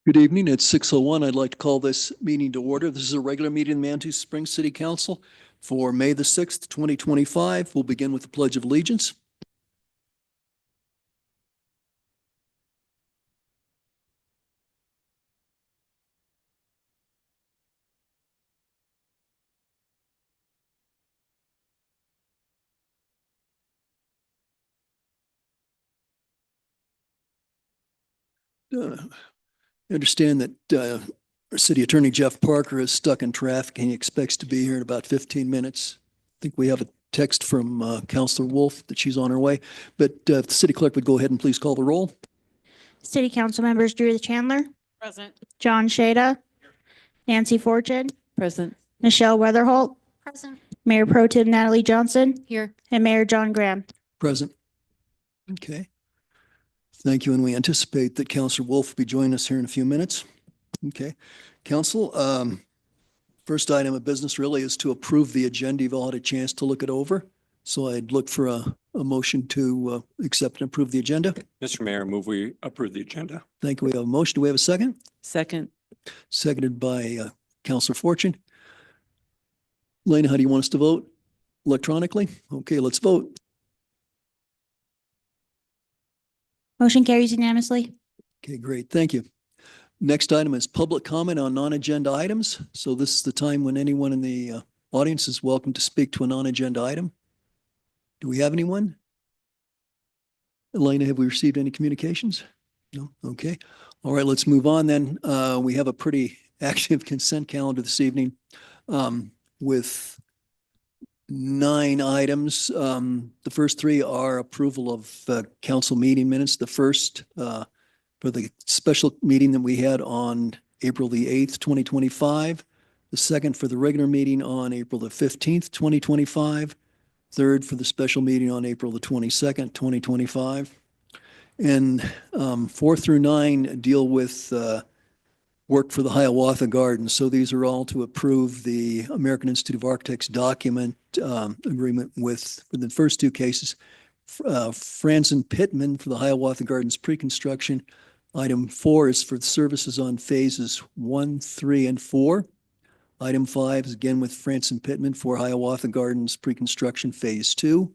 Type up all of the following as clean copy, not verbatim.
Good evening. It's 6:01. I'd like to call this meeting to order. This is a regular meeting of the Manitou Springs City Council for May the 6th, 2025. We'll begin with the Pledge of Allegiance. I understand that our City Attorney Jeff Parker is stuck in traffic and he expects to be here in about 15 minutes. I think we have a text from Councilor Wolf that she's on her way, but if the City Clerk would go ahead and please call the roll. City Council members Drew Chandler, Present. John Shada, Nancy Fortune, Present. Michelle Weatherholt, Present. Mayor Pro Tem Natalie Johnson, Here. and Mayor John Graham. Present. Okay. Thank you. And we anticipate that Councilor Wolf will be joining us here in a few minutes. Okay. Council, first item of business really is to approve the agenda. You've all had a chance to look it over. So I'd look for a motion to accept and approve the agenda. Mr. Mayor, move we approve the agenda. Thank you. We have a motion. Do we have a second? Second. Seconded by Councilor Fortune. Lena, how do you want us to vote? Electronically? Okay, let's vote. Motion carries unanimously. Okay, great. Thank you. Next item is public comment on non-agenda items. So this is the time when anyone in the audience is welcome to speak to a non-agenda item. Do we have anyone? Elena, have we received any communications? No? Okay. All right, let's move on then. We have a pretty active consent calendar this evening with 9 items. The first 3 are approval of council meeting minutes. The first for the special meeting that we had on April the 8th, 2025. The second for the regular meeting on April the 15th, 2025. Third for the special meeting on April the 22nd, 2025. And 4 through 9 deal with work for the Hiawatha Gardens. So these are all to approve the American Institute of Architects document agreement with, for the first 2 cases, Franzen Pittman for the Hiawatha Gardens pre-construction. Item 4 is for the services on phases 1, 3, and 4. Item 5 is again with Franzen Pittman for Hiawatha Gardens pre-construction phase 2.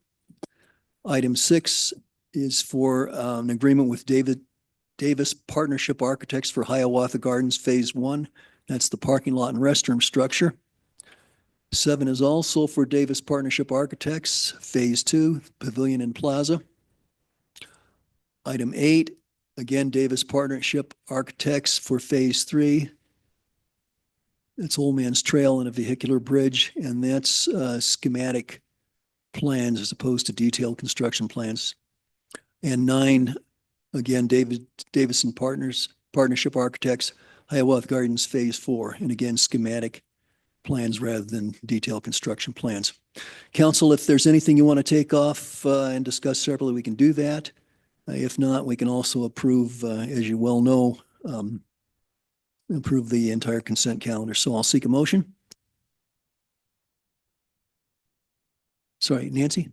Item 6 is for an agreement with Davis Partnership Architects for Hiawatha Gardens phase 1. That's the parking lot and restroom structure. 7 is also for Davis Partnership Architects phase 2, pavilion and plaza. Item 8, again, Davis Partnership Architects for phase 3. That's Old Man's Trail and a vehicular bridge, and that's schematic plans as opposed to detailed construction plans. And 9, again, Davis and Partnership Architects, Hiawatha Gardens phase 4, and again, schematic plans rather than detailed construction plans. Council, if there's anything you want to take off and discuss separately, we can do that. If not, we can also approve, as you well know, approve the entire consent calendar. So I'll seek a motion. Sorry, Nancy?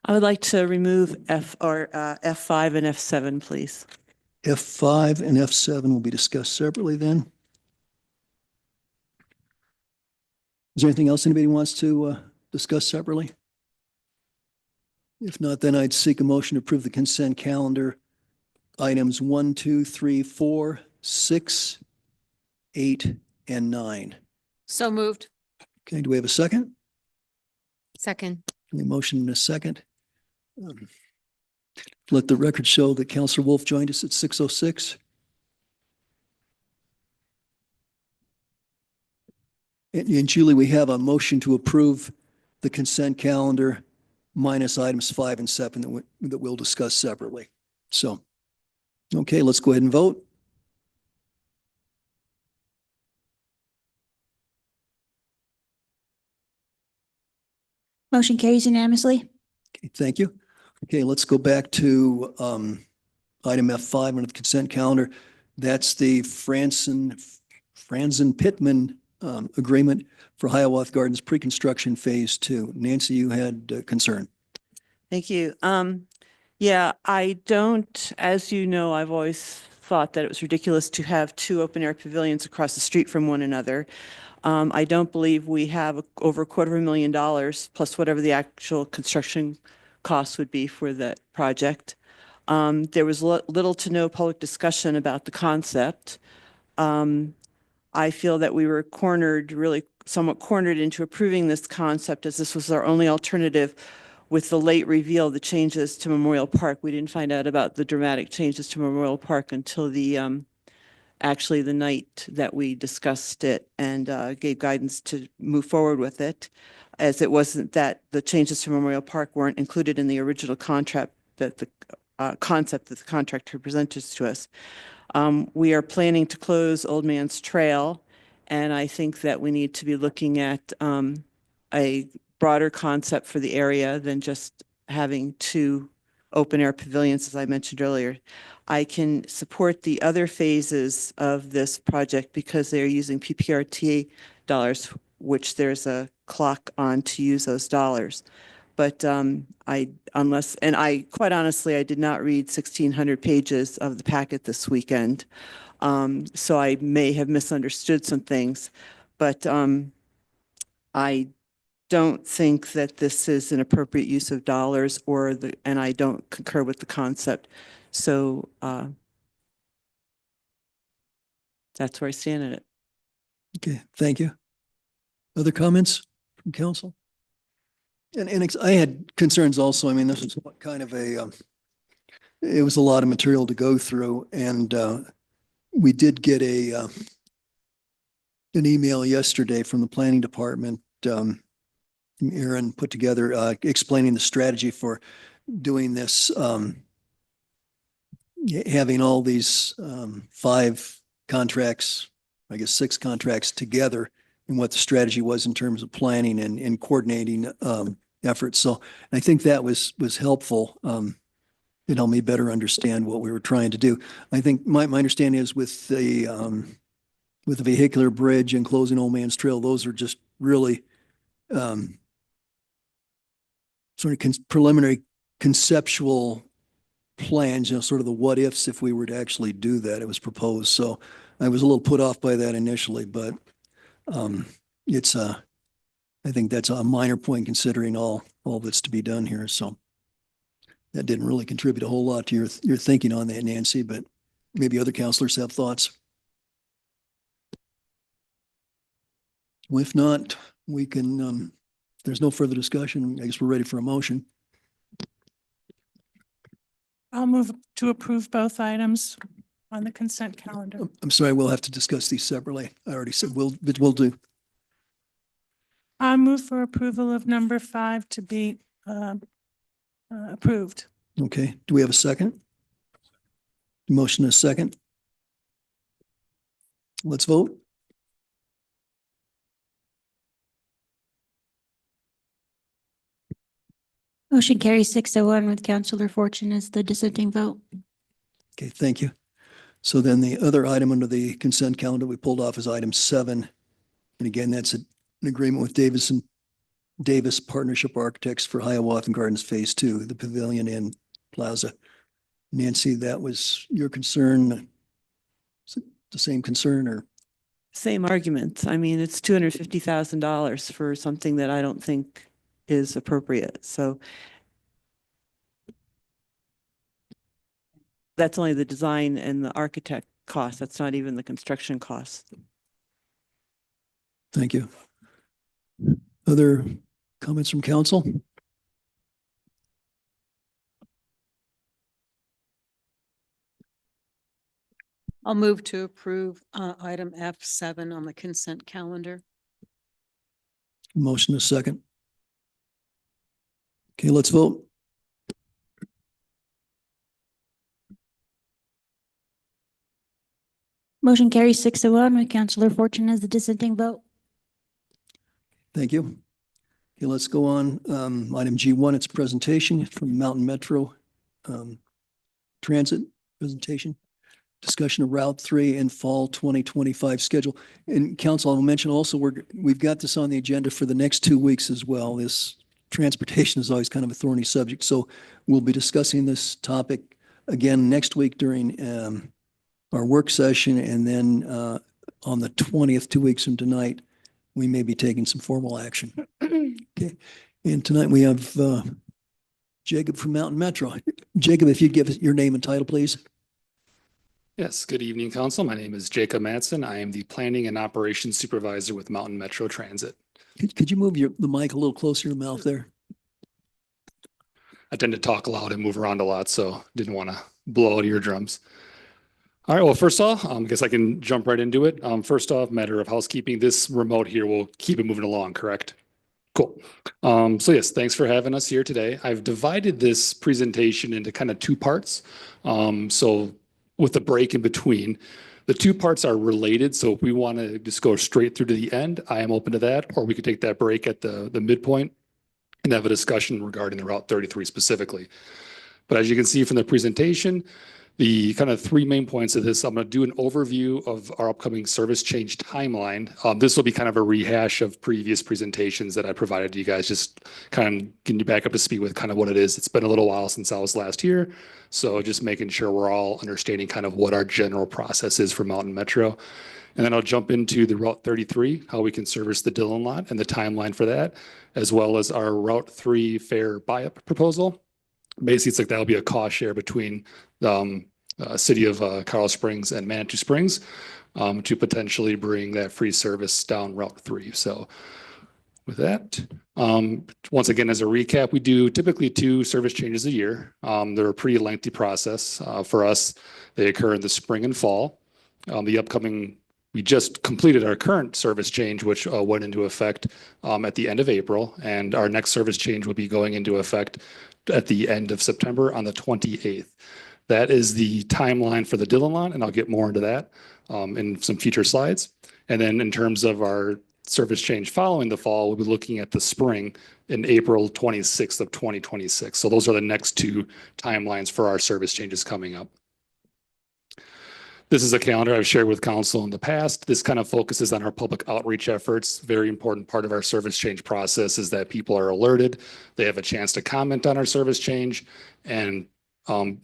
I would like to remove F5 and F7, please. F5 and F7 will be discussed separately then. Is there anything else anybody wants to discuss separately? If not, then I'd seek a motion to approve the consent calendar. Items 1, 2, 3, 4, 6, 8, and 9. So moved. Okay, do we have a second? Second. A motion and a second. Let the record show that Councilor Wolf joined us at 6:06. And Julie, we have a motion to approve the consent calendar minus items 5 and 7 that we'll discuss separately. So, okay, let's go ahead and vote. Motion carries unanimously. Okay, thank you. Okay, let's go back to item F5 on the consent calendar. That's the Franzen Pittman agreement for Hiawatha Gardens pre-construction phase 2. Nancy, you had concern. Thank you. Yeah, I don't, as you know, I've always thought that it was ridiculous to have two open-air pavilions across the street from one another. I don't believe we have over $250,000 plus whatever the actual construction costs would be for the project. There was little to no public discussion about the concept. I feel that we were cornered, really somewhat cornered into approving this concept as this was our only alternative with the late reveal of the changes to Memorial Park. We didn't find out about the dramatic changes to Memorial Park until actually the night that we discussed it and gave guidance to move forward with it, as it wasn't that the changes to Memorial Park weren't included in the original contract that the concept that the contractor presented to us. We are planning to close Old Man's Trail, and I think that we need to be looking at a broader concept for the area than just having two open-air pavilions, as I mentioned earlier. I can support the other phases of this project because they're using PPRT dollars, which there's a clock on to use those dollars. But quite honestly, I did not read 1,600 pages of the packet this weekend. So I may have misunderstood some things, but I don't think that this is an appropriate use of dollars and I don't concur with the concept. So that's where I stand in it. Okay, thank you. Other comments from council? And I had concerns also. I mean, this was kind of it was a lot of material to go through, and we did get an email yesterday from the planning department. Aaron put together explaining the strategy for doing this, having all these 5 contracts, I guess 6 contracts together, and what the strategy was in terms of planning and coordinating efforts. So I think that was helpful. It helped me better understand what we were trying to do. I think my understanding is with the vehicular bridge and closing Old Man's Trail, those are just really sort of preliminary conceptual plans, sort of the what ifs if we were to actually do that. It was proposed. So I was a little put off by that initially, but I think that's a minor point considering all that's to be done here. So that didn't really contribute a whole lot to your thinking on that, Nancy, but maybe other counselors have thoughts. Well, if not, we can, if there's no further discussion, I guess we're ready for a motion. I'll move to approve both items on the consent calendar. I'm sorry, we'll have to discuss these separately. I already said we'll do. I move for approval of number 5 to be approved. Okay, do we have a second? Motion is second. Let's vote. Motion carries 6-1 with Counselor Fortune as the dissenting vote. Okay, thank you. So then the other item under the consent calendar we pulled off is item 7. And again, that's an agreement with Davis Partnership Architects for Hiawatha Gardens Phase 2, the Pavilion and Plaza. Nancy, that was your concern. Is it the same concern or? Same argument. I mean, it's $250,000 for something that I don't think is appropriate. So that's only the design and the architect cost. That's not even the construction cost. Thank you. Other comments from council? I'll move to approve item F7 on the consent calendar. Motion is second. Okay, let's vote. Motion carries 6-1 with Counselor Fortune as the dissenting vote. Thank you. Okay, let's go on. Item G1, it's a presentation from Mountain Metro Transit presentation. Discussion of Route 3 and Fall 2025 schedule. And council, I'll mention also, we've got this on the agenda for the next 2 weeks as well. This transportation is always kind of a thorny subject. So we'll be discussing this topic again next week during our work session, and then on the 20th, 2 weeks from tonight, we may be taking some formal action. Okay. And tonight we have Jacob from Mountain Metro. Jacob, if you'd give us your name and title, please. Yes, good evening, council. My name is Jacob Matson. I am the Planning and Operations Supervisor with Mountain Metro Transit. Could you move the mic a little closer to your mouth there? I tend to talk loud and move around a lot, so didn't want to blow out eardrums. All right, well, first off, I guess I can jump right into it. First off, matter of housekeeping, this remote here will keep it moving along, correct? Cool. So yes, thanks for having us here today. I've divided this presentation into kind of two parts. So with a break in between, the two parts are related. So if we want to just go straight through to the end, I am open to that, or we could take that break at the midpoint and have a discussion regarding the Route 33 specifically. But as you can see from the presentation, the kind of three main points of this, I'm going to do an overview of our upcoming service change timeline. This will be kind of a rehash of previous presentations that I provided to you guys, just kind of getting you back up to speed with kind of what it is. It's been a little while since I was last here. So just making sure we're all understanding kind of what our general process is for Mountain Metro. And then I'll jump into the Route 33, how we can service the Dillon lot and the timeline for that, as well as our Route 3 fare buy-up proposal. Basically, it's like that'll be a cost share between the city of Colorado Springs and Manitou Springs to potentially bring that free service down Route 3. So with that, once again, as a recap, we do typically 2 service changes a year. They're a pretty lengthy process. For us, they occur in the spring and fall. We just completed our current service change, which went into effect at the end of April, and our next service change will be going into effect at the end of September on the 28th. That is the timeline for the Dillon lot, and I'll get more into that in some future slides. And then in terms of our service change following the fall, we'll be looking at the spring in April 26th of 2026. So those are the next 2 timelines for our service changes coming up. This is a calendar I've shared with council in the past. This kind of focuses on our public outreach efforts. Very important part of our service change process is that people are alerted. They have a chance to comment on our service change, and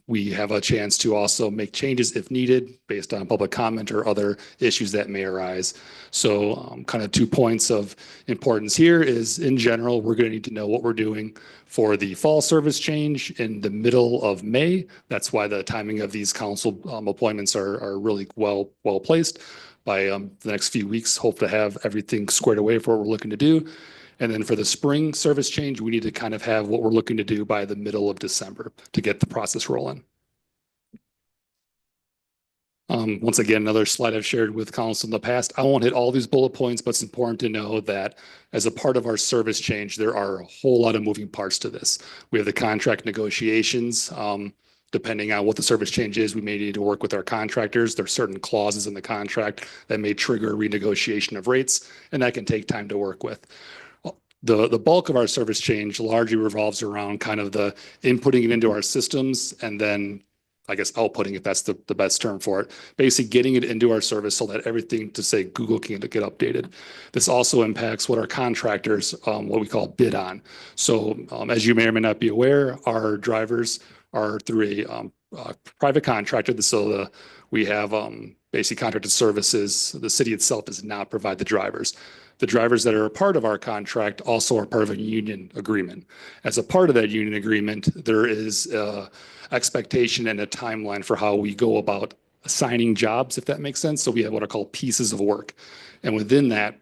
we have a chance to also make changes if needed based on public comment or other issues that may arise. So kind of 2 points of importance here is, in general, we're going to need to know what we're doing for the fall service change in the middle of May. That's why the timing of these council appointments are really well placed. By the next few weeks, hope to have everything squared away for what we're looking to do. And then for the spring service change, we need to kind of have what we're looking to do by the middle of December to get the process rolling. Once again, another slide I've shared with council in the past. I won't hit all these bullet points, but it's important to know that as a part of our service change, there are a whole lot of moving parts to this. We have the contract negotiations. Depending on what the service change is, we may need to work with our contractors. There are certain clauses in the contract that may trigger renegotiation of rates, and that can take time to work with. The bulk of our service change largely revolves around kind of the inputting it into our systems and then, I guess, outputting, if that's the best term for it, basically getting it into our service so that everything to say Google can get updated. This also impacts what our contractors, what we call bid on. So as you may or may not be aware, our drivers are through a private contractor. So we have basically contracted services. The city itself does not provide the drivers. The drivers that are a part of our contract also are part of a union agreement. As a part of that union agreement, there is an expectation and a timeline for how we go about assigning jobs, if that makes sense. So we have what are called pieces of work. And within that,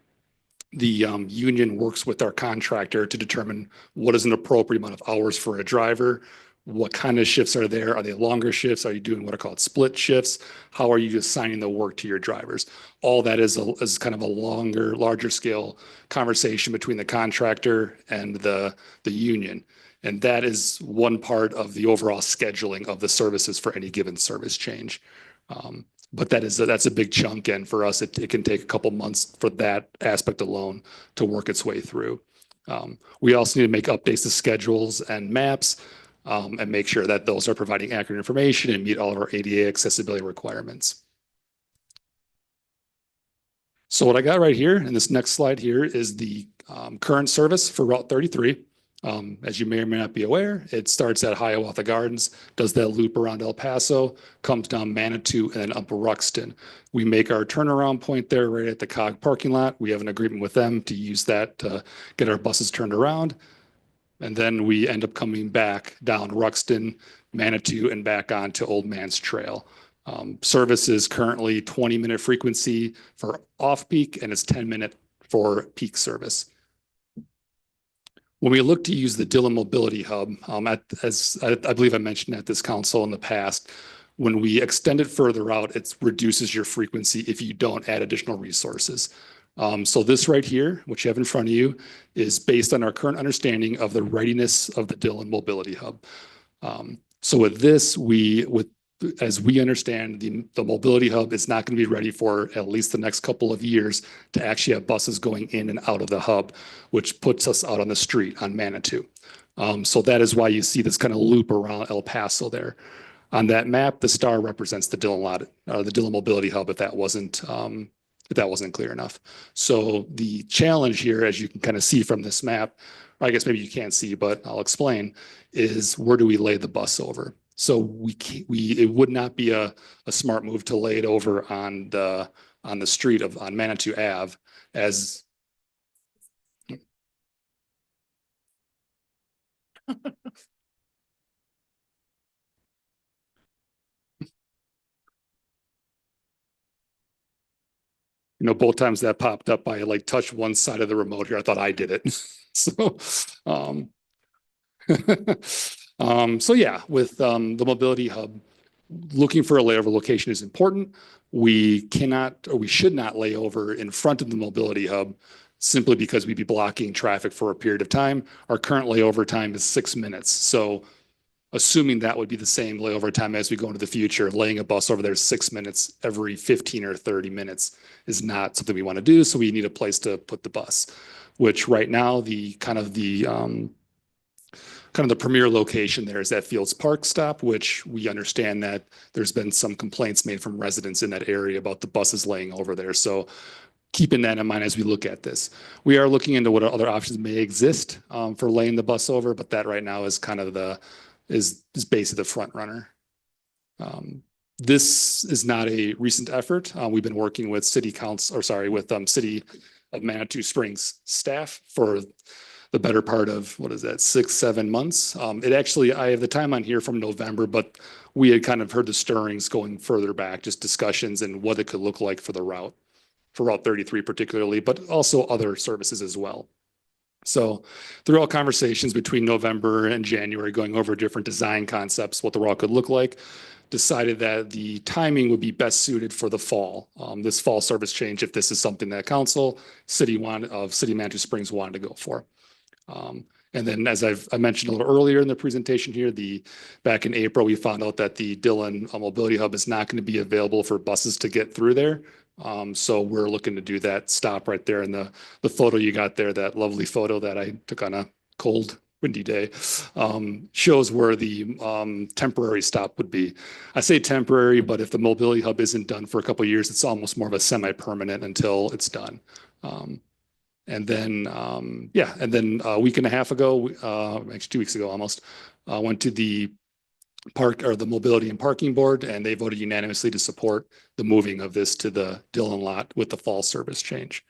the union works with our contractor to determine what is an appropriate amount of hours for a driver. What kind of shifts are there? Are they longer shifts? Are you doing what are called split shifts? How are you assigning the work to your drivers? All that is kind of a larger scale conversation between the contractor and the union. And that is one part of the overall scheduling of the services for any given service change. But that's a big chunk. And for us, it can take a couple months for that aspect alone to work its way through. We also need to make updates to schedules and maps. And make sure that those are providing accurate information and meet all of our ADA accessibility requirements. So what I got right here in this next slide here is the current service for Route 33. As you may or may not be aware, it starts at Hiawatha Gardens, does that loop around El Paso, comes down Manitou, and then up Ruxton. We make our turnaround point there right at the COG parking lot. We have an agreement with them to use that to get our buses turned around. And then we end up coming back down Ruxton, Manitou, and back on to Old Man's Trail. Service is currently 20-minute frequency for off-peak, and it's 10-minute for peak service. When we look to use the Dillon Mobility Hub, as I believe I mentioned at this council in the past, when we extend it further out, it reduces your frequency if you don't add additional resources. So this right here, which you have in front of you, is based on our current understanding of the readiness of the Dillon Mobility Hub. So with this, as we understand, the mobility hub is not going to be ready for at least the next couple of years to actually have buses going in and out of the hub, which puts us out on the street on Manitou. So that is why you see this kind of loop around El Paso there. On that map, the star represents the Dillon lot, the Dillon Mobility Hub, if that wasn't clear enough. So the challenge here, as you can kind of see from this map, or I guess maybe you can't see, but I'll explain, is where do we lay the bus over? So it would not be a smart move to lay it over on the street on Manitou Ave as both times that popped up, I like touched one side of the remote here. I thought I did it. So, so yeah, with the mobility hub, looking for a layover location is important. We cannot, or we should not lay over in front of the mobility hub simply because we'd be blocking traffic for a period of time. Our current layover time is 6 minutes. So assuming that would be the same layover time as we go into the future, laying a bus over there 6 minutes every 15 or 30 minutes is not something we want to do. So we need a place to put the bus, which right now the premier location there is that Fields Park stop, which we understand that there's been some complaints made from residents in that area about the buses laying over there. So keeping that in mind as we look at this, we are looking into what other options may exist for laying the bus over, but that right now is kind of is basically the front runner. This is not a recent effort. We've been working with City of Manitou Springs staff for the better part of, 6-7 months. I have the time on here from November, but we had kind of heard the stirrings going further back, just discussions and what it could look like for Route 33 particularly, but also other services as well. So through all conversations between November and January, going over different design concepts, what the route could look like, decided that the timing would be best suited for the fall, this fall service change, if this is something that City of Manitou Springs wanted to go for. And then as I mentioned a little earlier in the presentation here, back in April, we found out that the Dillon Mobility Hub is not going to be available for buses to get through there. So we're looking to do that stop right there. And the photo you got there, that lovely photo that I took on a cold, windy day, shows where the temporary stop would be. I say temporary, but if the mobility hub isn't done for a couple of years, it's almost more of a semi-permanent until it's done. And then a week and a half ago, actually 2 weeks ago almost, went to the Mobility and Parking Board, and they voted unanimously to support the moving of this to the Dillon lot with the fall service change.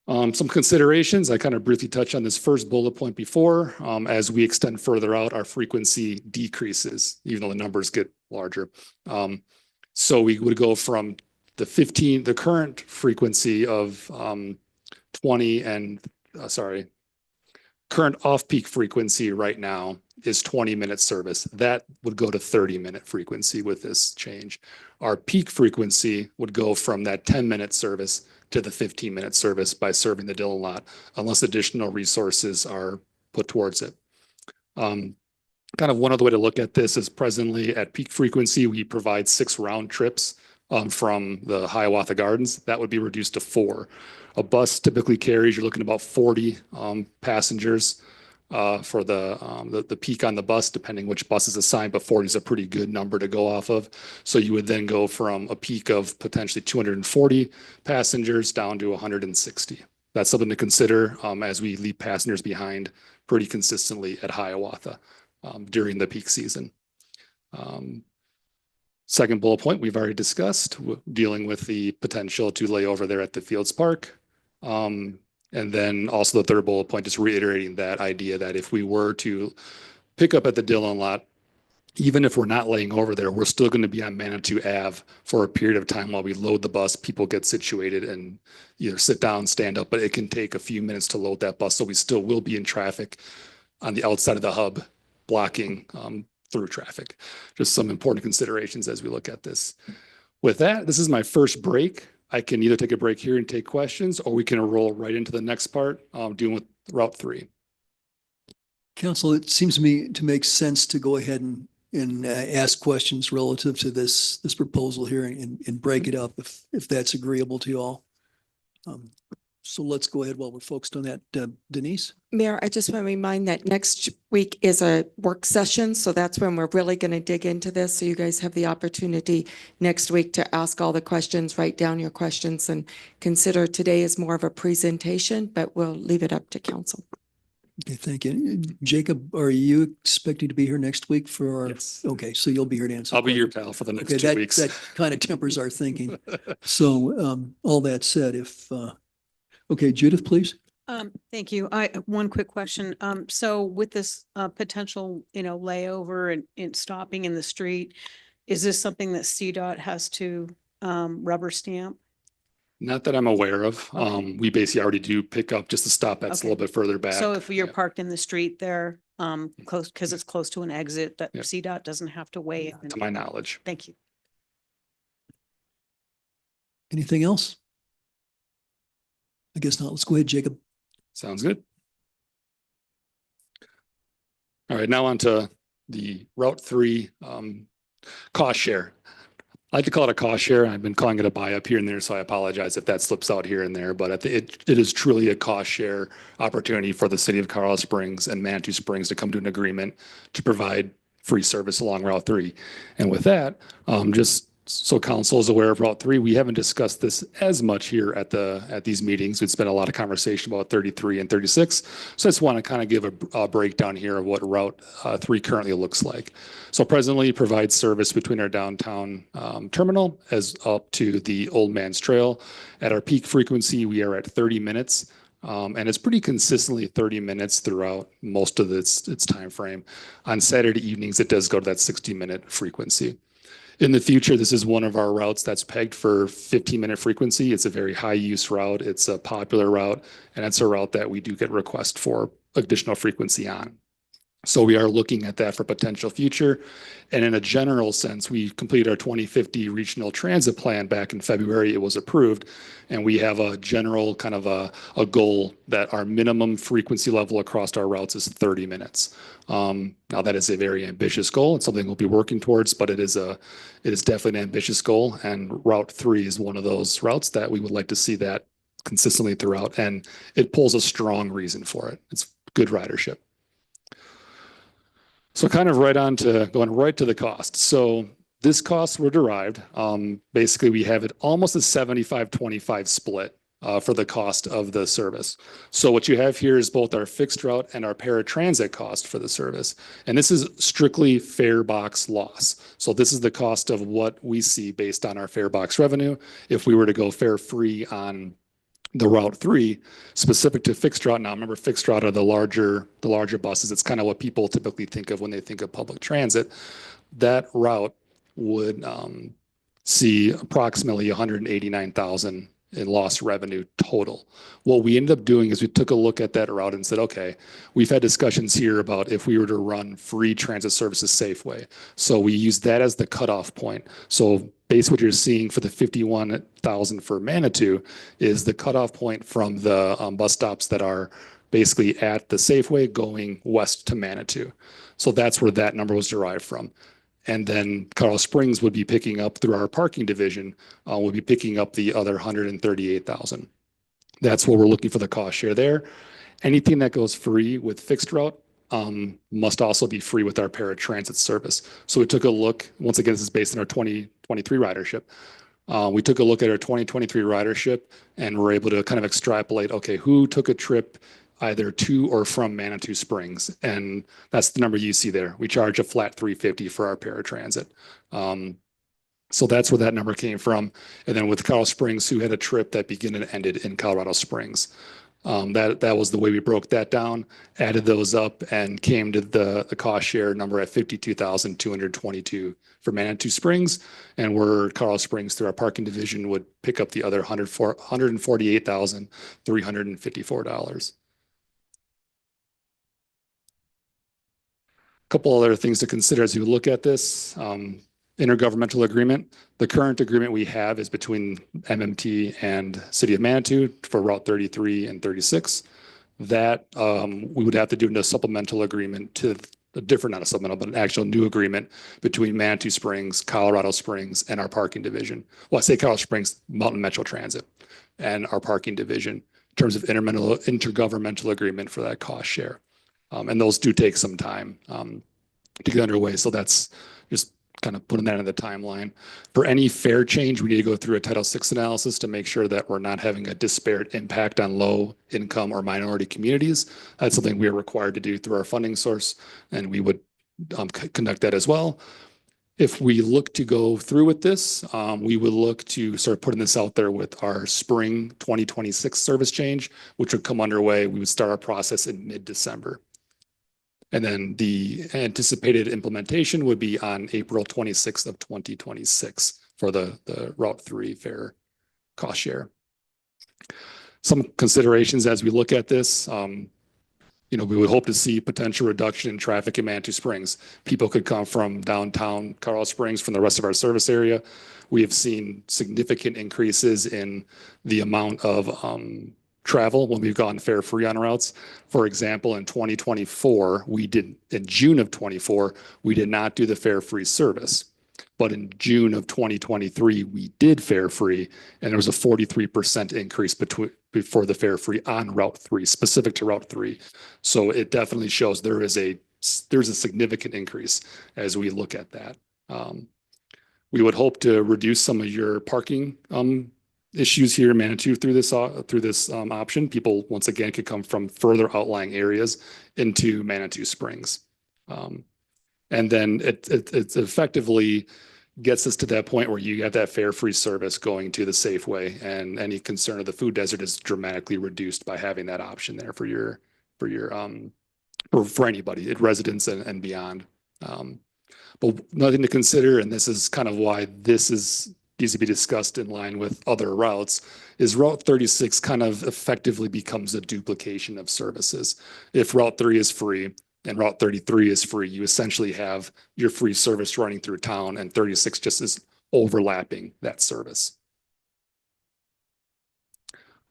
Some considerations, I kind of briefly touched on this first bullet point before. As we extend further out, our frequency decreases, even though the numbers get larger. So we would go from the current frequency of 20 and, current off-peak frequency right now is 20-minute service. That would go to 30-minute frequency with this change. Our peak frequency would go from that 10-minute service to the 15-minute service by serving the Dillon lot, unless additional resources are put towards it. Kind of one other way to look at this is presently at peak frequency, we provide 6 round trips from the Hiawatha Gardens. That would be reduced to 4. A bus typically carries, you're looking at about 40 passengers for the peak on the bus, depending which bus is assigned, but 40 is a pretty good number to go off of. So you would then go from a peak of potentially 240 passengers down to 160. that's something to consider as we leave passengers behind pretty consistently at Hiawatha during the peak season. Second bullet point, we've already discussed dealing with the potential to lay over there at the Fields Park. And then also the third bullet point, just reiterating that idea that if we were to pick up at the Dillon lot, even if we're not laying over there, we're still going to be on Manitou Ave for a period of time while we load the bus. People get situated and either sit down, stand up, but it can take a few minutes to load that bus. So we still will be in traffic on the outside of the hub, blocking through traffic. Just some important considerations as we look at this. With that, this is my first break. I can either take a break here and take questions, or we can roll right into the next part, dealing with Route 3. Council, it seems to me to make sense to go ahead and ask questions relative to this proposal here and break it up if that's agreeable to you all. So let's go ahead while we're focused on that. Denise? Mayor, I just want to remind that next week is a work session, so that's when we're really going to dig into this. So you guys have the opportunity next week to ask all the questions, write down your questions, and consider today is more of a presentation, but we'll leave it up to council. Okay, thank you. Jacob, are you expecting to be here next week for our? Yes. Okay, so you'll be here to answer. I'll be your pal for the next Okay, 2 that, weeks. that kind of tempers our thinking. So all that said, okay, Judith, please. Thank you. One quick question. So with this potential, layover and stopping in the street, is this something that CDOT has to rubber stamp? Not that I'm aware of. Okay. We basically already do pick up just a stop that's a Okay. little bit further back. So if you're Yeah. parked in the street there, close, because it's close to an exit, that Yep. CDOT doesn't have to weigh in. To my knowledge. Thank you. Anything else? I guess not. Let's go ahead, Jacob. Sounds good. All right, now on to the Route 3 cost share. I like to call it a cost share. I've been calling it a buy up here and there, so I apologize if that slips out here and there, but it is truly a cost share opportunity for the city of Colorado Springs and Manitou Springs to come to an agreement to provide free service along Route 3. And with that, just so council is aware of Route 3, we haven't discussed this as much here at these meetings. It's been a lot of conversation about 33 and 36. So I just want to kind of give a breakdown here of what Route 3 currently looks like. So presently it provides service between our downtown terminal as up to the Old Man's Trail. At our peak frequency, we are at 30 minutes. And it's pretty consistently 30 minutes throughout most of its time frame. On Saturday evenings, it does go to that 60-minute frequency. In the future, this is one of our routes that's pegged for 15-minute frequency. It's a very high use route. It's a popular route, and it's a route that we do get requests for additional frequency on. So we are looking at that for potential future. And in a general sense, we completed our 2050 regional transit plan back in February. It was approved. And we have a general kind of a goal that our minimum frequency level across our routes is 30 minutes. Now that is a very ambitious goal. It's something we'll be working towards, but it is definitely an ambitious goal. And Route 3 is one of those routes that we would like to see that consistently throughout. And it pulls a strong reason for it. It's good ridership. So kind of going right to the cost. So this costs were derived. Basically, we have it almost a 75-25 split for the cost of the service. So what you have here is both our fixed route and our paratransit cost for the service. And this is strictly fare box loss. So this is the cost of what we see based on our fare box revenue. If we were to go fare free on the Route 3 specific to fixed route. Now remember, fixed route are the larger buses. It's kind of what people typically think of when they think of public transit. That route would see approximately 189,000 in lost revenue total. What we ended up doing is we took a look at that route and said, okay, we've had discussions here about if we were to run free transit services Safeway. So we used that as the cutoff point. So basically what you're seeing for the 51,000 for Manitou is the cutoff point from the bus stops that are basically at the Safeway going west to Manitou. So that's where that number was derived from. And then Colorado Springs would be picking up through our parking division, would be picking up the other 138,000. That's what we're looking for the cost share there. Anything that goes free with fixed route must also be free with our paratransit service. So we took a look, once again, this is based on our 2023 ridership. We took a look at our 2023 ridership and were able to kind of extrapolate, okay, who took a trip either to or from Manitou Springs? And that's the number you see there. We charge a flat $350 for our paratransit. So that's where that number came from. And then with Colorado Springs, who had a trip that began and ended in Colorado Springs. That was the way we broke that down, added those up, and came to the cost share number at 52,222 for Manitou Springs, and where Colorado Springs through our parking division would pick up the other $148,354. Couple other things to consider as you look at this. Intergovernmental agreement. The current agreement we have is between MMT and City of Manitou for Route 33 and 36. That we would have to do a supplemental agreement to a different, not a supplemental, but an actual new agreement between Manitou Springs, Colorado Springs, and our parking division. Well, I say Colorado Springs Mountain Metro Transit and our parking division in terms of intergovernmental agreement for that cost share. And those do take some time to get underway. So that's just kind of putting that in the timeline. For any fare change, we need to go through a Title VI analysis to make sure that we're not having a disparate impact on low income or minority communities. That's something we are required to do through our funding source, and we would conduct that as well. If we look to go through with this, we would look to start putting this out there with our spring 2026 service change, which would come underway. We would start our process in mid-December. And then the anticipated implementation would be on April 26th of 2026 for the Route 3 fare cost share. Some considerations as we look at this, we would hope to see potential reduction in traffic in Manitou Springs. People could come from downtown Colorado Springs from the rest of our service area. We have seen significant increases in the amount of travel when we've gone fare free on routes. For example, in 2024, in June of 24, we did not do the fare free service. But in June of 2023, we did fare free, and there was a 43% increase before the fare free on Route 3, specific to Route 3. So it definitely shows there's a significant increase as we look at that. We would hope to reduce some of your parking issues here in Manitou through this option. People, once again, could come from further outlying areas into Manitou Springs. And then it effectively gets us to that point where you have that fare-free service going to the Safeway, and any concern of the food desert is dramatically reduced by having that option there for anybody, residents and beyond. But nothing to consider, and this is kind of why this needs to be discussed in line with other routes, is Route 36 kind of effectively becomes a duplication of services. If Route 3 is free and Route 33 is free, you essentially have your free service running through town, and 36 just is overlapping that service.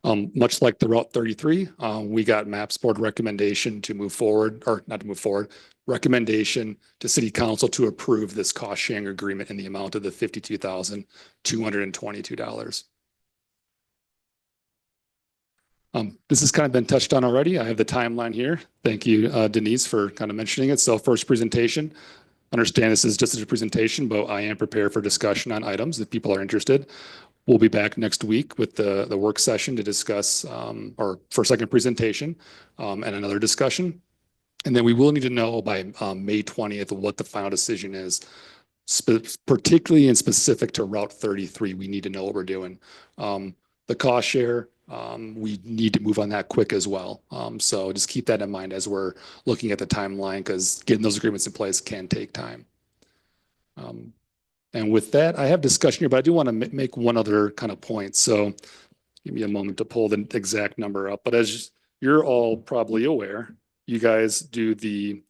Much like the Route 33, we got MAP's board recommendation to move forward, or not to move forward, recommendation to City Council to approve this cost sharing agreement in the amount of the $52,222. This has kind of been touched on already. I have the timeline here. Thank you, Denise, for kind of mentioning it. So first presentation, understand this is just a presentation, but I am prepared for discussion on items if people are interested. We'll be back next week with the work session to discuss, or for second presentation and another discussion. And then we will need to know by May 20th what the final decision is, particularly and specific to Route 33. We need to know what we're doing. The cost share, we need to move on that quick as well. So just keep that in mind as we're looking at the timeline, because getting those agreements in place can take time. And with that, I have discussion here, but I do want to make one other kind of point. So give me a moment to pull the exact number up. But as you're all probably aware, you guys do the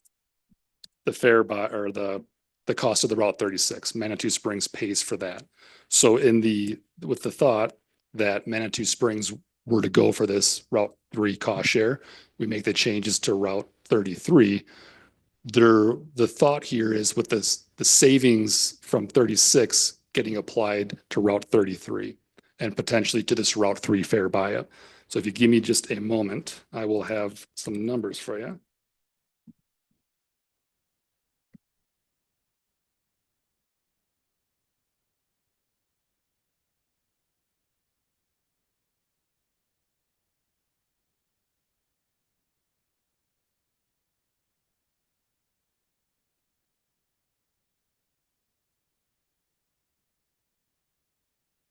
fare by, or the cost of the Route 36. Manitou Springs pays for that. So with the thought that Manitou Springs were to go for this Route 3 cost share, we make the changes to Route 33. The thought here is with the savings from 36 getting applied to Route 33 and potentially to this Route 3 fare buy-up. So if you give me just a moment, I will have some numbers for you.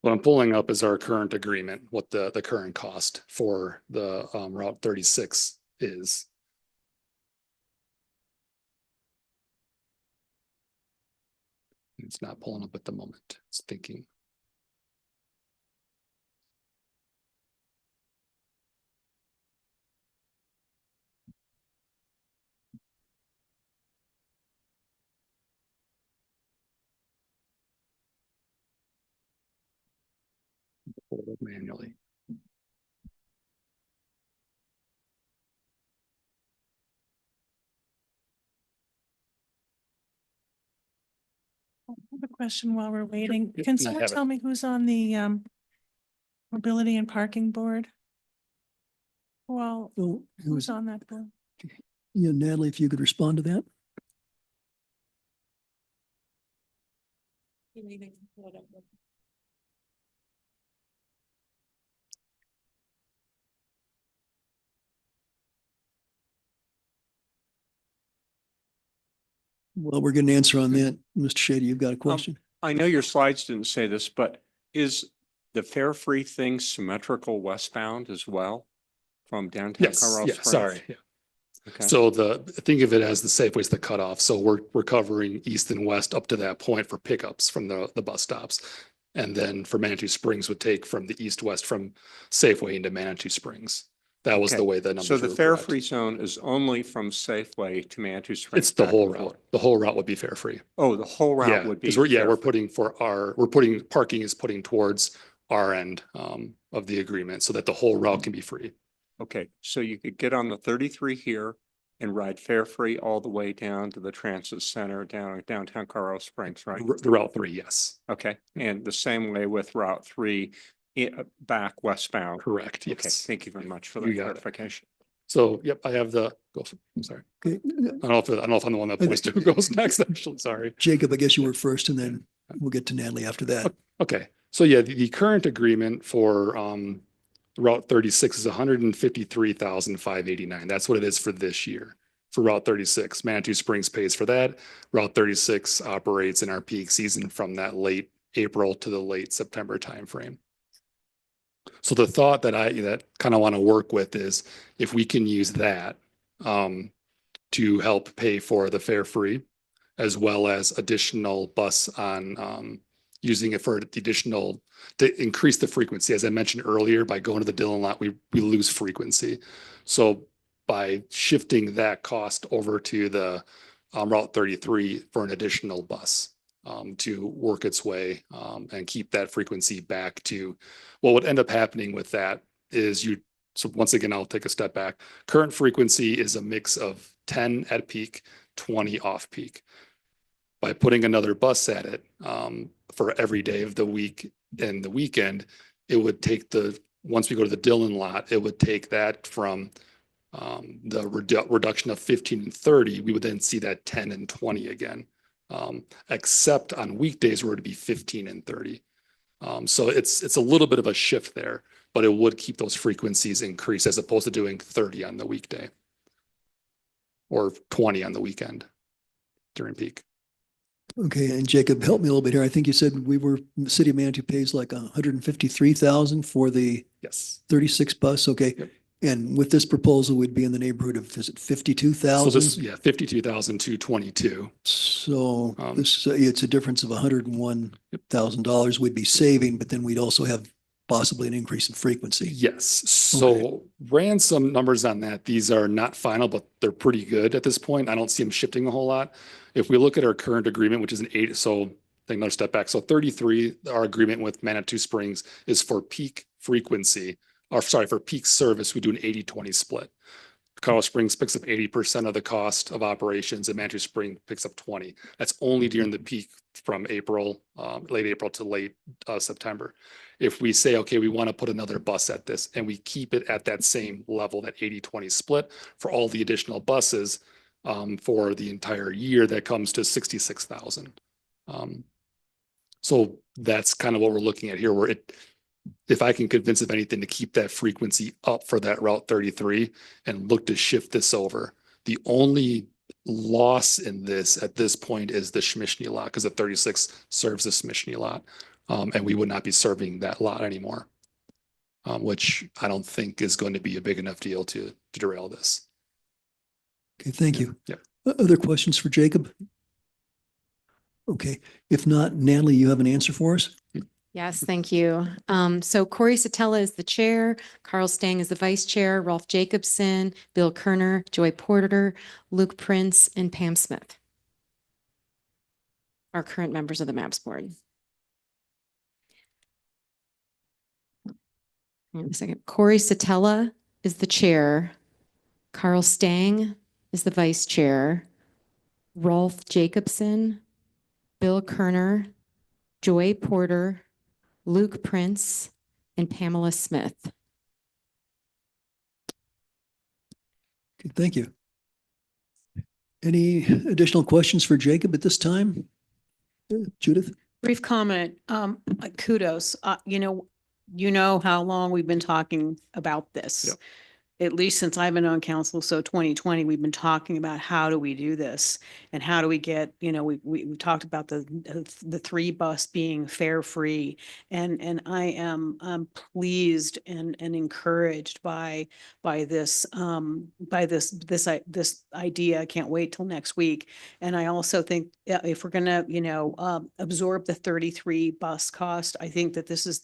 What I'm pulling up is our current agreement, what the current cost for the Route 36 is. It's not pulling up at the moment. It's thinking. Pull it up manually. I have a question while we're waiting. Yep, Can and I someone have it. tell me who's on the mobility and parking board? Well, So it who's was, on that board? yeah, Natalie, if you could respond to that. Well, we're getting an answer on that. Mr. Shady, you've got a question? I know your slides didn't say this, but is the fare free thing symmetrical westbound as well from downtown Yes, Colorado yeah, Springs? sorry. Yeah. Okay. So think of it as the Safeway's the cutoff. So we're covering east and west up to that point for pickups from the bus stops. And then for Manitou Springs would take from the east-west from Safeway into Manitou Springs. That was Okay. the way the numbers So the were fare correct. free zone is only from Safeway to Manitou Springs? It's the back whole and forth? route. The whole route would be fare free. Oh, the whole Yeah, route would be. because we're fare-free. putting parking is putting towards our end of the agreement so that the whole route can be free. Okay, so you could get on the 33 here and ride fare free all the way down to the transit center downtown Colorado Springs, right? The Route 3, yes, Okay, and the same way with Route 3 back westbound. correct, Okay, yes. thank you very much for You that got it. clarification. So, yep, I have I'm sorry. Okay, I don't know if I'm the one that points to who goes next, actually, sorry. Jacob, I guess you were first and then we'll get to Natalie after that. Okay, so yeah, the current agreement for Route 36 is 153,589. That's what it is for this year for Route 36. Manitou Springs pays for that. Route 36 operates in our peak season from that late April to the late September timeframe. So the thought that kind of want to work with is if we can use that to help pay for the fare free, as well as additional bus on using it for the additional to increase the frequency. As I mentioned earlier, by going to the Dillon lot, we lose frequency. So by shifting that cost over to the Route 33 for an additional bus to work its way and keep that frequency back to what would end up happening with that is so once again, I'll take a step back. Current frequency is a mix of 10 at peak, 20 off peak. By putting another bus at it for every day of the week and the weekend, it would take once we go to the Dillon lot, it would take that from the reduction of 15 and 30, we would then see that 10 and 20 again, except on weekdays where it'd be 15 and 30. So it's a little bit of a shift there, but it would keep those frequencies increased as opposed to doing 30 on the weekday or 20 on the weekend during peak. Okay, and Jacob, help me a little bit here. I think you said the city of Manitou pays like 153,000 for the Yes. 36 bus. Okay. Yep. And with this proposal, would be in the neighborhood of, is it So 52,000? yeah, 52,222. So Um, it's a difference of $101,000 we'd be saving, but then we'd also have possibly an increase in frequency. Yes, so ran some numbers on that. These are not final, but they're pretty good at this point. I don't see them shifting a whole lot. If we look at our current agreement, which is an 8, so take another step back. So 33, our agreement with Manitou Springs is for peak frequency, or sorry, for peak service, we do an 80-20 split. Colorado Springs picks up 80% of the cost of operations and Manitou Springs picks up 20. That's only during the peak from April, late April to late September. If we say, okay, we want to put another bus at this and we keep it at that same level, that 80-20 split for all the additional buses for the entire year, that comes to 66,000. So that's kind of what we're looking at here, where if I can convince, if anything, to keep that frequency up for that Route 33 and look to shift this over. The only loss in this at this point is the Schmishny lot, because the 36 serves the Schmishny lot. And we would not be serving that lot anymore. Which I don't think is going to be a big enough deal to derail this. Okay, thank you. Yep. Other questions for Jacob? Okay, if not, Natalie, you have an answer for us? Yes, thank you. So Corey Satella is the chair, Carl Stang is the vice chair, Rolf Jacobson, Bill Kerner, Joy Porter, Luke Prince, and Pam Smith are current members of the MAPS board. Hang on a second. Corey Satella is the chair, Carl Stang is the vice chair, Rolf Jacobson, Bill Kerner, Joy Porter, Luke Prince, and Pamela Smith. Okay, thank you. Any additional questions for Jacob at this time? Judith? Brief comment, kudos, you know how long we've been talking about this. Yep. At least since I've been on council, so 2020, we've been talking about how do we do this? And how do we get, we talked about the 3 bus being fare free. And I'm pleased and encouraged by this idea. I can't wait till next week. And I also think if we're gonna, absorb the 33 bus cost, I think that this is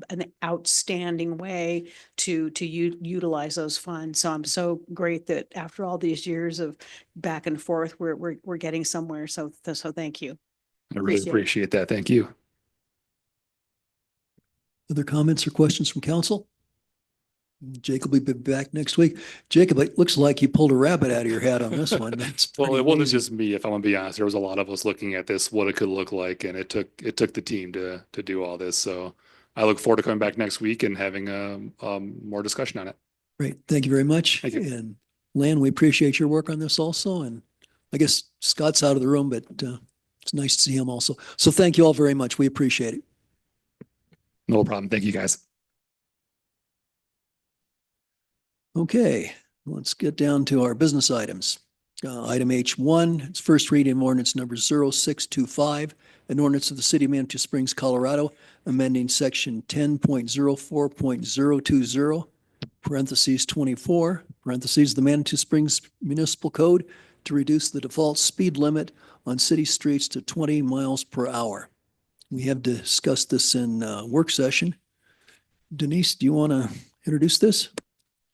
an outstanding way to utilize those funds. So I'm so great that after all these years of back and forth, we're getting somewhere. So thank you. I really appreciate that. Thank you. Other comments or questions from council? Jacob will be back next week. Jacob, it looks like you pulled a rabbit out of your hat on this one. That's Well, pretty it wasn't amazing. just me, if I'm gonna be honest. There was a lot of us looking at this, what it could look like, and it took the team to do all this. So I look forward to coming back next week and having more discussion on it. Great. Thank you very much. Thank you. And Lan, we appreciate your work on this also. And I guess Scott's out of the room, but it's nice to see him also. So thank you all very much. We appreciate it. No problem. Thank you, guys. Okay, let's get down to our business items. Item H1, it's first reading of ordinance number 0625, an ordinance of the City of Manitou Springs, Colorado, amending section 10.04.020, parentheses 24, parentheses the Manitou Springs Municipal Code to reduce the default speed limit on city streets to 20 miles per hour. We have discussed this in work session. Denise, do you want to introduce this?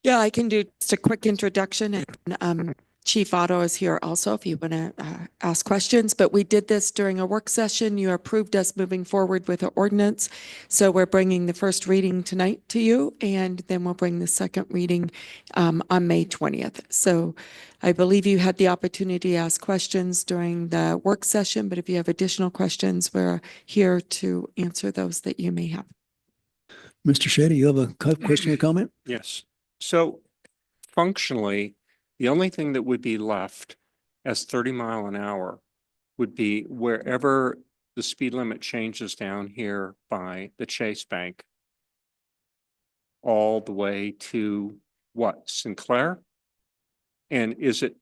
Yeah, I can do just a quick introduction, and Chief Otto is here also if you want to ask questions. But we did this during a work session. You approved us moving forward with an ordinance. So we're bringing the first reading tonight to you, and then we'll bring the second reading on May 20th. So I believe you had the opportunity to ask questions during the work session, but if you have additional questions, we're here to answer those that you may have. Mr. Shady, you have a question or comment? Yes. So functionally, the only thing that would be left as 30 mile an hour would be wherever the speed limit changes down here by the Chase Bank all the way to what, Sinclair? And is it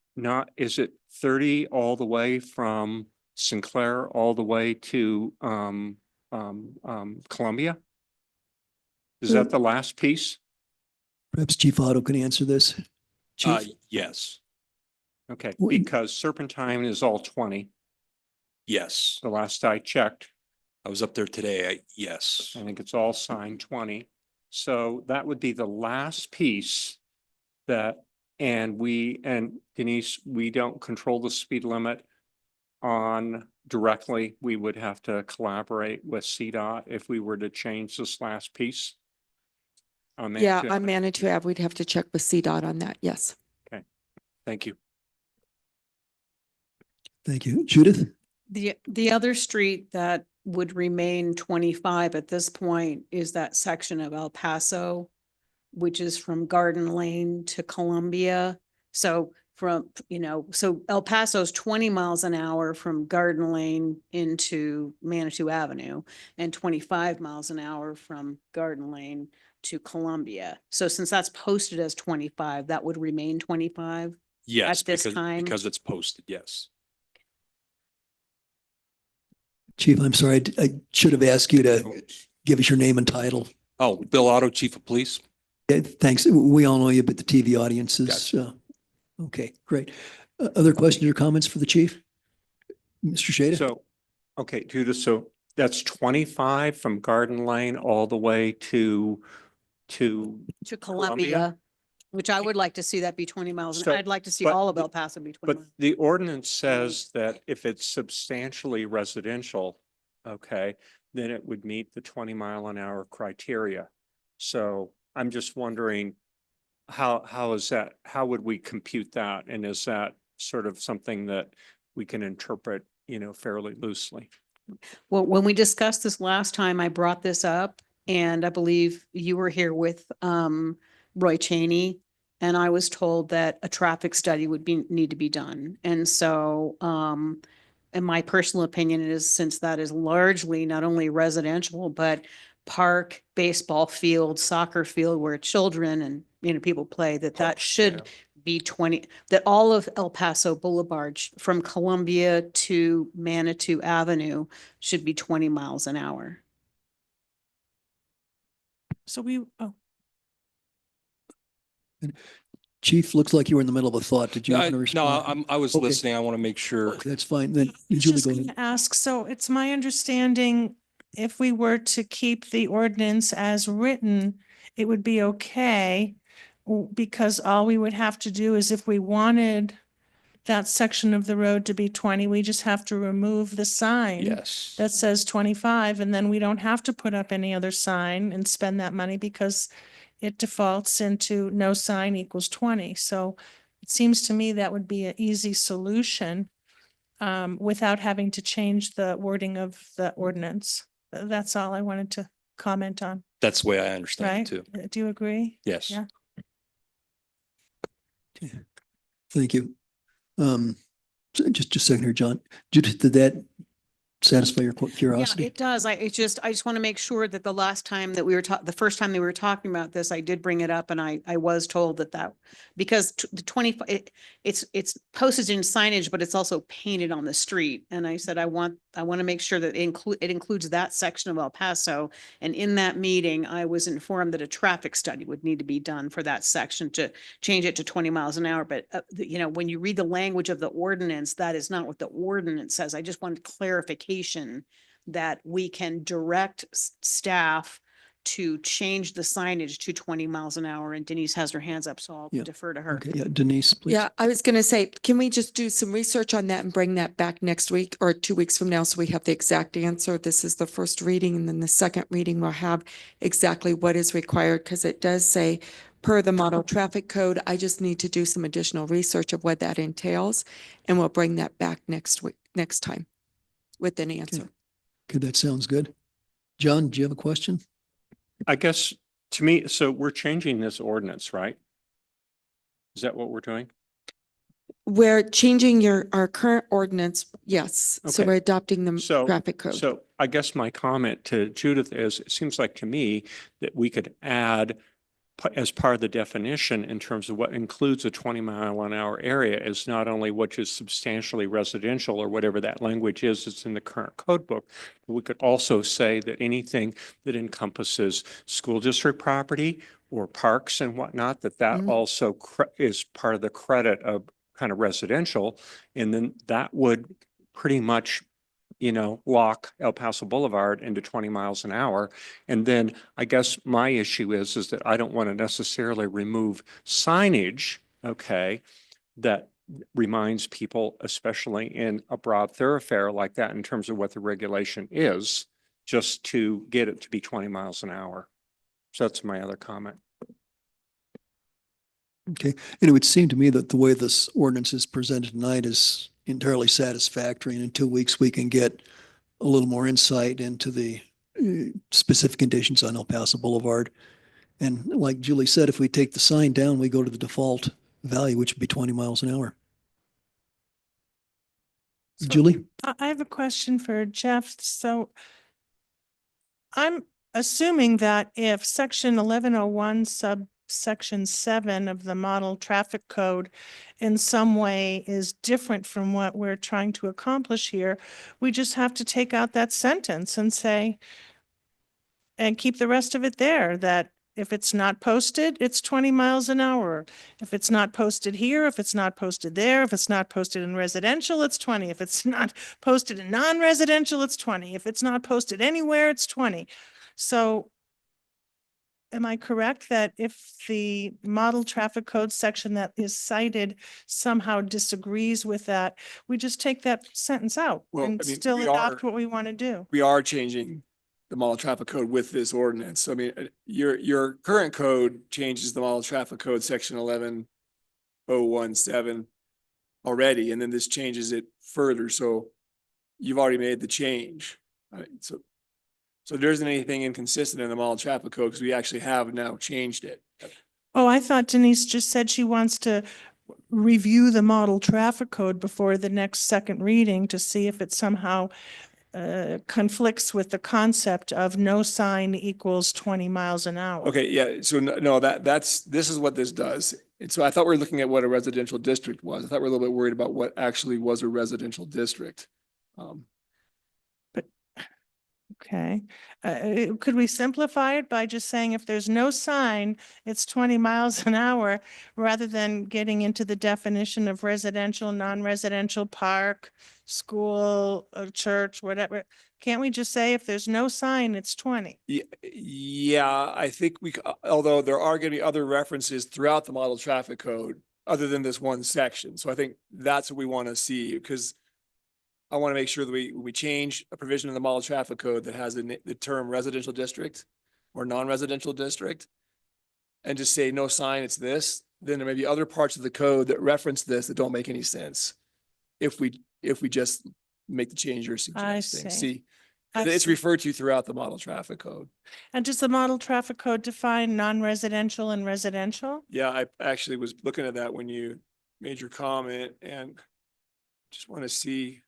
30 all the way from Sinclair all the way to Columbia? Is that the last piece? Perhaps Chief Otto can answer this. Chief? Yes, Okay, Well, because Serpentine is all 20. yes. The last I checked, I was up there today. Yes. I think it's all signed 20. So that would be the last piece and Denise, we don't control the speed limit on directly. We would have to collaborate with CDOT if we were to change this last piece. Yeah, on Manitou Ave, we'd have to check with CDOT on that. Yes. Thank you. Thank you. Judith? The other street that would remain 25 at this point is that section of El Paso, which is from Garden Lane to Columbia. So so El Paso's 20 miles an hour from Garden Lane into Manitou Avenue and 25 miles an hour from Garden Lane to Columbia. So since that's posted as 25, that would remain 25? Yes. At this time? Because it's posted, yes. Chief, I'm sorry, I should have asked you to give us your name and title. Oh, Bill Otto, Chief of Police. Yeah, thanks. We all know you, but the TV audience is, okay, great. Other questions or comments for the chief? Mr. Shada? So, okay, Judith, so that's 25 from Garden Lane all the way to To Columbia? Columbia, which I would like to see that be 20 miles. So, I'd like to see but all of the- El Paso be 20 But miles. the ordinance says that if it's substantially residential, okay, then it would meet the 20-mile-an-hour criteria. So I'm just wondering, how is that, how would we compute that? And is that sort of something that we can interpret, fairly loosely? Well, when we discussed this last time, I brought this up and I believe you were here with Roy Cheney. And I was told that a traffic study would need to be done. And so, in my personal opinion is since that is largely not only residential, but park, baseball field, soccer field where children and, people play, that should be 20, that all of El Paso Boulevard from Columbia to Manitou Avenue should be 20 miles an hour. So we, Chief, looks like you were in the middle of a thought. Did you want to No, respond? I was Okay. listening. I want to make sure. Okay, that's fine. Then I was Julie, just go going ahead. to ask, so it's my understanding if we were to keep the ordinance as written, it would be okay. Because all we would have to do is if we wanted that section of the road to be 20, we just have to remove the sign Yes. that says 25, and then we don't have to put up any other sign and spend that money because it defaults into no sign equals 20. So it seems to me that would be an easy solution without having to change the wording of the ordinance. That's all I wanted to comment on, That's the way I understand right? it too. Do you agree? Yes. Yeah. Thank you. Just a second here, John. Judith, did that satisfy your Yeah, curiosity? it does. I just want to make sure that the last time that the first time that we were talking about this, I did bring it up and I was told that because the 20, it's postage and signage, but it's also painted on the street. And I said, I want to make sure that it includes that section of El Paso. And in that meeting, I was informed that a traffic study would need to be done for that section to change it to 20 miles an hour. But, when you read the language of the ordinance, that is not what the ordinance says. I just wanted clarification that we can direct staff to change the signage to 20 miles an hour. And Denise has her hands up, so I'll Yeah. defer to her. Okay, yeah, Denise, please. Yeah, I was going to say, can we just do some research on that and bring that back next week or 2 weeks from now so we have the exact answer? This is the first reading, and then the second reading will have exactly what is required, because it does say per the model traffic code. I just need to do some additional research of what that entails, and we'll bring that back next time with an answer. Okay, that sounds good. John, do you have a question? I guess to me, so we're changing this ordinance, right? Is that what we're doing? We're changing our current ordinance, yes. So Okay. we're adopting the So- traffic code. So I guess my comment to Judith is, it seems like to me that we could add as part of the definition in terms of what includes a 20-mile-an-hour area is not only what is substantially residential or whatever that language is that's in the current code book, but we could also say that anything that encompasses school district property or parks and whatnot, that Mhm. also is part of the credit of kind of residential. And then that would pretty much lock El Paso Boulevard into 20 miles an hour. And then I guess my issue is that I don't want to necessarily remove signage, okay, that reminds people, especially in a broad thoroughfare like that, in terms of what the regulation is, just to get it to be 20 miles an hour. So that's my other comment. Okay, and it would seem to me that the way this ordinance is presented tonight is entirely satisfactory. And in 2 weeks, we can get a little more insight into the specific conditions on El Paso Boulevard. And like Julie said, if we take the sign down, we go to the default value, which would be 20 miles an hour. So- Julie? I have a question for Jeff. So I'm assuming that if section 1101 sub section 7 of the model traffic code in some way is different from what we're trying to accomplish here, we just have to take out that sentence and say, and keep the rest of it there, that if it's not posted, it's 20 miles an hour. If it's not posted here, if it's not posted there, if it's not posted in residential, it's 20. If it's not posted in non-residential, it's 20. If it's not posted anywhere, it's 20. So am I correct that if the model traffic code section that is cited somehow disagrees with that, we just take that sentence out Well, and I mean, still we adopt are- what we want to do? We are changing the model traffic code with this ordinance. So I mean, your current code changes the model traffic code section 11017 already, and then this changes it further. So you've already made the change. Right? So there isn't anything inconsistent in the model traffic code because we actually have now changed it. Oh, I thought Denise just said she wants to review the model traffic code before the next second reading to see if it somehow conflicts with the concept of no sign equals 20 miles an hour. Okay, yeah, so no, this is what this does. And so I thought we were looking at what a residential district was. I thought we were a little bit worried about what actually was a residential district. Okay. Could we simplify it by just saying if there's no sign, it's 20 miles an hour, rather than getting into the definition of residential, non-residential, park, school, church, whatever? Can't we just say if there's no sign, it's 20? Yeah, I think although there are going to be other references throughout the model traffic code, other than this one section. So I think that's what we want to see, because I want to make sure that we change a provision in the model traffic code that has the term residential district or non-residential district, and just say no sign, it's this. Then there may be other parts of the code that reference this that don't make any sense if we just make the change you're suggesting. see. It's referred to throughout the model traffic code. And does the model traffic code define non-residential and residential? Yeah, I actually was looking at that when you made your comment, and just want to see.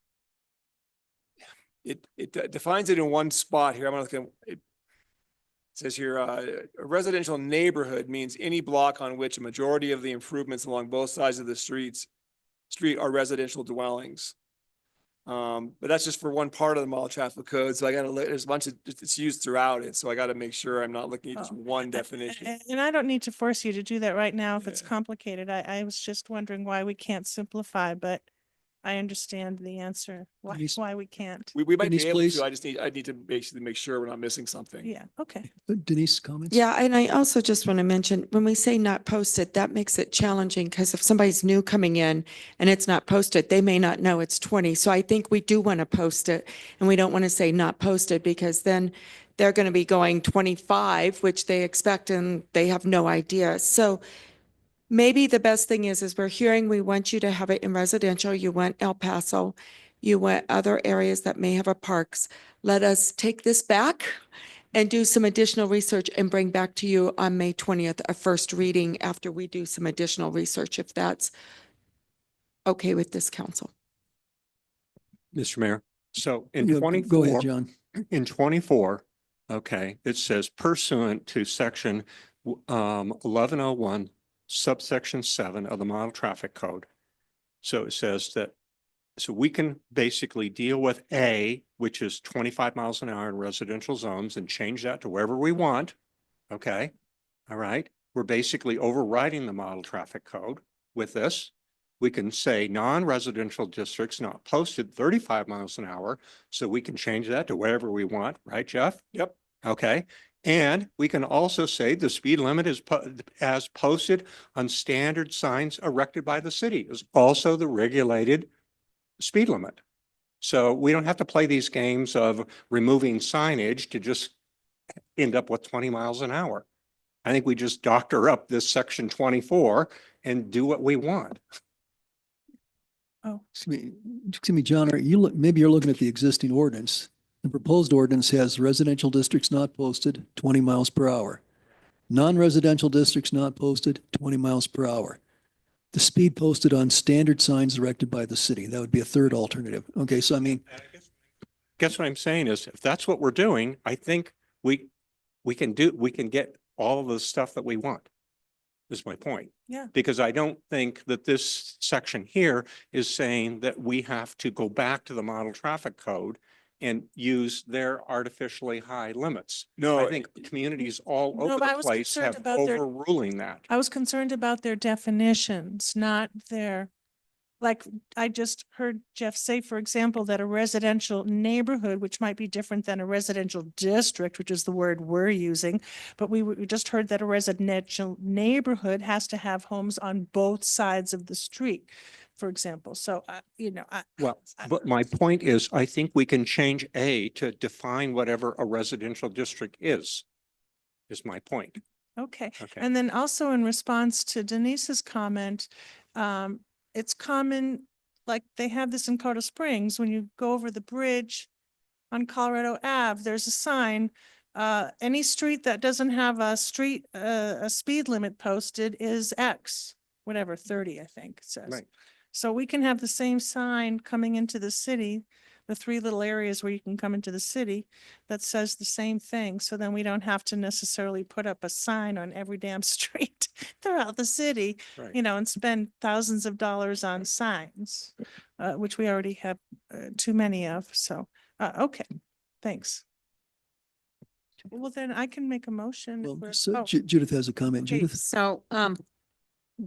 It defines it in one spot here. I'm gonna look at it. Says here, a residential neighborhood means any block on which a majority of the improvements along both sides of the street are residential dwellings. But that's just for one part of the model traffic code. So I gotta look, there's a bunch of, it's used throughout it. So I gotta make sure I'm not looking at just one definition. And I don't need to force you to do that right now if it's complicated. I was just wondering why we can't simplify, but I understand the answer, Denise? why we can't. We might be Denise, able please. to, I need to basically make sure we're not missing something. Yeah, okay. Denise, comments? Yeah, and I also just want to mention, when we say not posted, that makes it challenging because if somebody's new coming in and it's not posted, they may not know it's 20. So I think we do want to post it, and we don't want to say not posted because then they're going to be going 25, which they expect and they have no idea. So maybe the best thing is we're hearing we want you to have it in residential. You want El Paso. You want other areas that may have a parks. Let us take this back and do some additional research and bring back to you on May 20th, a first reading after we do some additional research, if that's okay with this council. Mr. Mayor, so in Yeah, Go 24, ahead, John. in 24, okay, it says pursuant to section 1101 subsection 7 of the model traffic code. So it says that, so we can basically deal with A, which is 25 miles an hour in residential zones, and change that to wherever we want. Okay, all right. We're basically overriding the model traffic code with this. We can say non-residential districts not posted 35 miles an hour, so we can change that to wherever we want, right, Jeff? Yep. Okay, and we can also say the speed limit is as posted on standard signs erected by the city is also the regulated speed limit. So we don't have to play these games of removing signage to just end up with 20 miles an hour. I think we just doctor up this section 24 and do what we want. Oh, Excuse me, John, maybe you're looking at the existing ordinance. The proposed ordinance has residential districts not posted, 20 miles per hour. Non-residential districts not posted, 20 miles per hour. The speed posted on standard signs erected by the city. That would be a third alternative. Okay, so I mean, Guess what I'm saying is if that's what we're doing, I think we can get all of the stuff that we want. is my point. Yeah. Because I don't think that this section here is saying that we have to go back to the model traffic code and use their artificially high limits. No, I think communities all No, over but I the was place concerned have about their- overruling that. I was concerned about their definitions, not their, like, I just heard Jeff say, for example, that a residential neighborhood, which might be different than a residential district, which is the word we're using, but we just heard that a residential neighborhood has to have homes on both sides of the street, for example. So, Well, but my point is, I think we can change A to define whatever a residential district is my point. okay. Okay. And then also in response to Denise's comment, it's common, like they have this in Colorado Springs, when you go over the bridge on Colorado Ave, there's a sign, any street that doesn't have a speed limit posted is X, whatever, 30, I think it says. Right. So we can have the same sign coming into the city, the 3 little areas where you can come into the city that says the same thing. So then we don't have to necessarily put up a sign on every damn street throughout the city, Right. and spend thousands of dollars on signs, which we already have too many of. So, okay, thanks. Well, then I can make a motion. if Well, we're- so oh, Judith has a comment. Okay, Judith? so,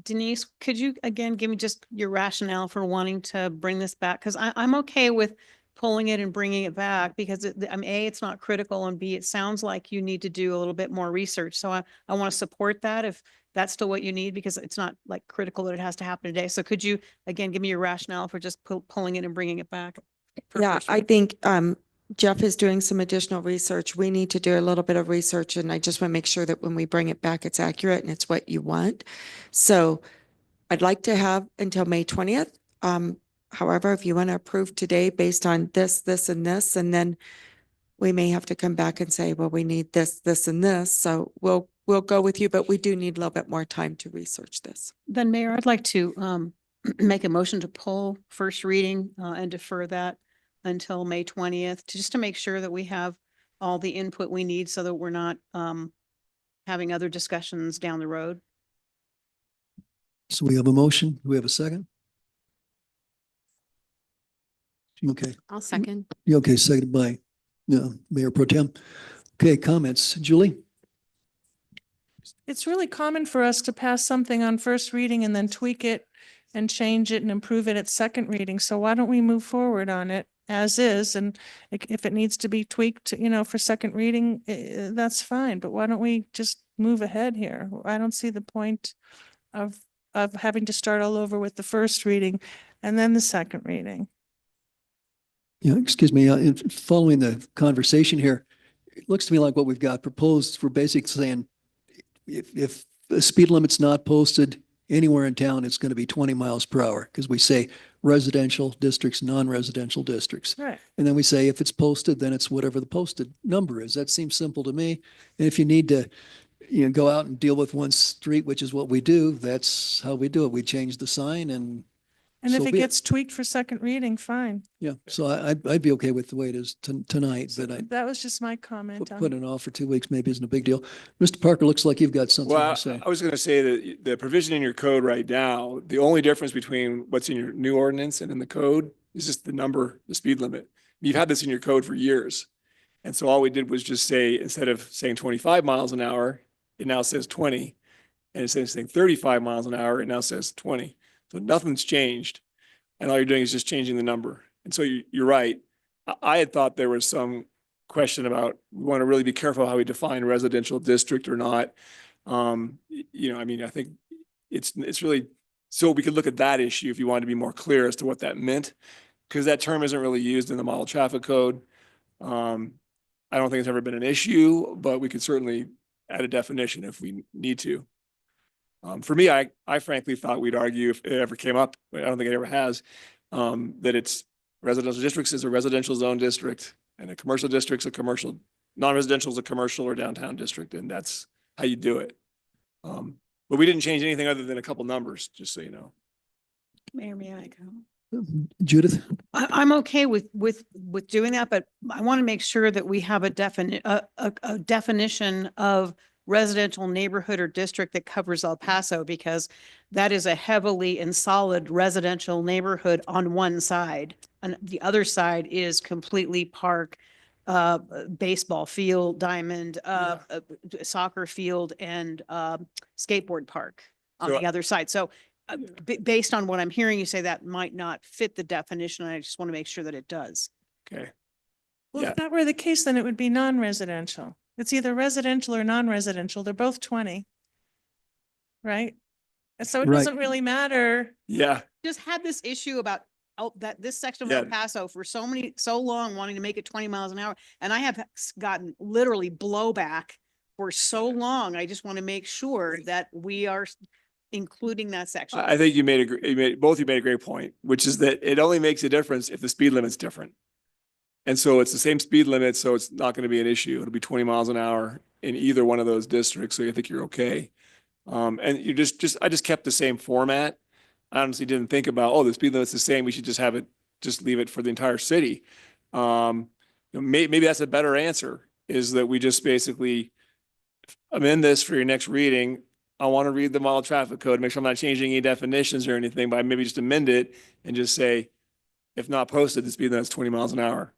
Denise, could you again give me just your rationale for wanting to bring this back? Because I'm okay with pulling it and bringing it back because A, it's not critical, and B, it sounds like you need to do a little bit more research. So I want to support that if that's still what you need, because it's not like critical that it has to happen today. So could you again give me your rationale for just pulling it and bringing it back? for Yeah, first I reading? think Jeff is doing some additional research. We need to do a little bit of research, and I just want to make sure that when we bring it back, it's accurate and it's what you want. So I'd like to have until May 20th. However, if you want to approve today based on this, this, and this, and then we may have to come back and say, well, we need this, this, and this. So we'll go with you, but we do need a little bit more time to research this. Then Mayor, I'd like to make a motion to pull first reading and defer that until May 20th, just to make sure that we have all the input we need so that we're not having other discussions down the road. So we have a motion. Do we have a second? Okay. I'll second. Yeah, okay, seconded by Mayor Pro Tem. Okay, comments. Julie? It's really common for us to pass something on first reading and then tweak it and change it and improve it at second reading. So why don't we move forward on it as is? And if it needs to be tweaked, for second reading, that's fine. But why don't we just move ahead here? I don't see the point of having to start all over with the first reading and then the second reading. Yeah, excuse me, following the conversation here, it looks to me like what we've got proposed, we're basically saying if the speed limit's not posted anywhere in town, it's going to be 20 miles per hour because we say residential districts, non-residential districts. Right. And then we say if it's posted, then it's whatever the posted number is. That seems simple to me. And if you need to, go out and deal with one street, which is what we do, that's how we do it. We change the sign and And if so it be it. gets tweaked for second reading, fine. yeah. So I'd be okay with the way it is tonight, but I That was just my comment on put it off for 2 weeks maybe isn't a big deal. Mr. Parker, looks like you've got something Well, to say. I was going to say that the provision in your code right now, the only difference between what's in your new ordinance and in the code is just the number, the speed limit. You've had this in your code for years. And so all we did was just say, instead of saying 25 miles an hour, it now says 20. And instead of saying 35 miles an hour, it now says 20. So nothing's changed. And all you're doing is just changing the number. And so you're right. I had thought there was some question about, we want to really be careful how we define residential district or not. I think it's really, so we could look at that issue if you wanted to be more clear as to what that meant, because that term isn't really used in the model traffic code. I don't think it's ever been an issue, but we could certainly add a definition if we need to. For me, I frankly thought we'd argue if it ever came up, but I don't think it ever has, that it's residential districts is a residential zone district and a commercial district's a commercial, non-residential is a commercial or downtown district, and that's how you do it. But we didn't change anything other than a couple numbers, just so you know. Mayor, may I go? Judith? I'm okay with doing that, but I want to make sure that we have a definition of residential neighborhood or district that covers El Paso, because that is a heavily and solid residential neighborhood on one side. And the other side is completely park, baseball field, diamond, soccer field, and skateboard park on So- the other side. So based on what I'm hearing you say, that might not fit the definition. I just want to make sure that it does. Okay. Well, Yeah. if that were the case, then it would be non-residential. It's either residential or non-residential. They're both 20. Right? And so it Right. doesn't really matter. Yeah. Just had this issue about that this section of El Yeah. Paso for so long, wanting to make it 20 miles an hour. And I have gotten literally blowback for so long. I just want to make sure that we are including that section. I think you made both you made a great point, which is that it only makes a difference if the speed limit's different. And so it's the same speed limit, so it's not going to be an issue. It'll be 20 miles an hour in either one of those districts, so I think you're okay. And you I just kept the same format. I honestly didn't think about, oh, the speed limit's the same, we should just leave it for the entire city. Maybe that's a better answer, is that we just basically amend this for your next reading. I want to read the model traffic code, make sure I'm not changing any definitions or anything, but I maybe just amend it and just say, if not posted, the speed limit's 20 miles an hour.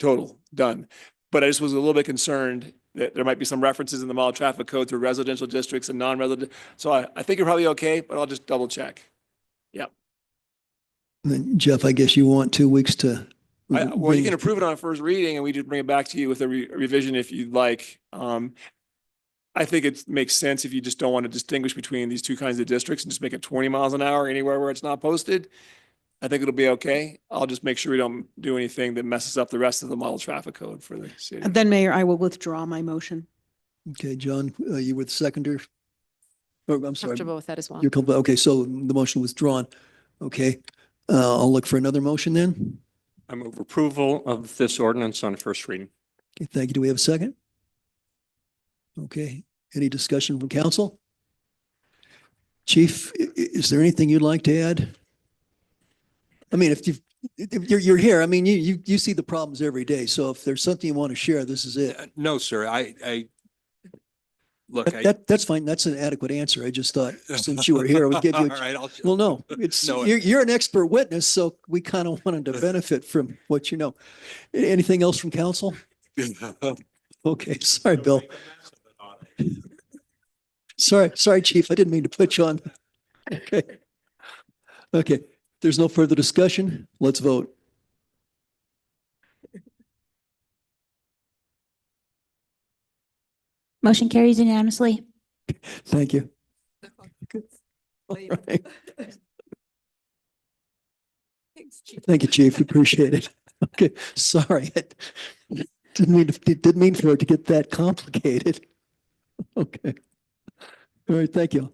Total, done. But I just was a little bit concerned that there might be some references in the model traffic code to residential districts and non-resident. So I think you're probably okay, but I'll just double check. Yep. And then Jeff, I guess you want 2 weeks to. Well, you can approve it on first reading and we just bring it back to you with a revision if you'd like. I think it makes sense if you just don't want to distinguish between these two kinds of districts and just make it 20 miles an hour anywhere where it's not posted. I think it'll be okay. I'll just make sure we don't do anything that messes up the rest of the model traffic code for the city. And then Mayor, I will withdraw my motion. Okay, John, you were the seconder? Oh, I'm sorry. Comfortable with that as well. You're comfortable. Okay, so the motion withdrawn. Okay, I'll look for another motion then. I move approval of this ordinance on first reading. Okay, thank you. Do we have a second? Okay, any discussion from council? Chief, is there anything you'd like to add? I mean, if you're here, I mean, you see the problems every day. So if there's something you want to share, this is it. No, sir, look, That's fine. That's an adequate answer. I just thought since you were here, I would give you. All right, Well, no, it's, No. you're an expert witness, so we kind of wanted to benefit from what you know. Anything else from council? Okay, sorry, Bill. Sorry, Chief. I didn't mean to put you on. Okay. Okay, there's no further discussion. Let's vote. Motion carries unanimously. Thank you. All right. Thank you, Chief. Appreciate it. Okay, sorry. Didn't mean for it to get that complicated. Okay. All right, thank you.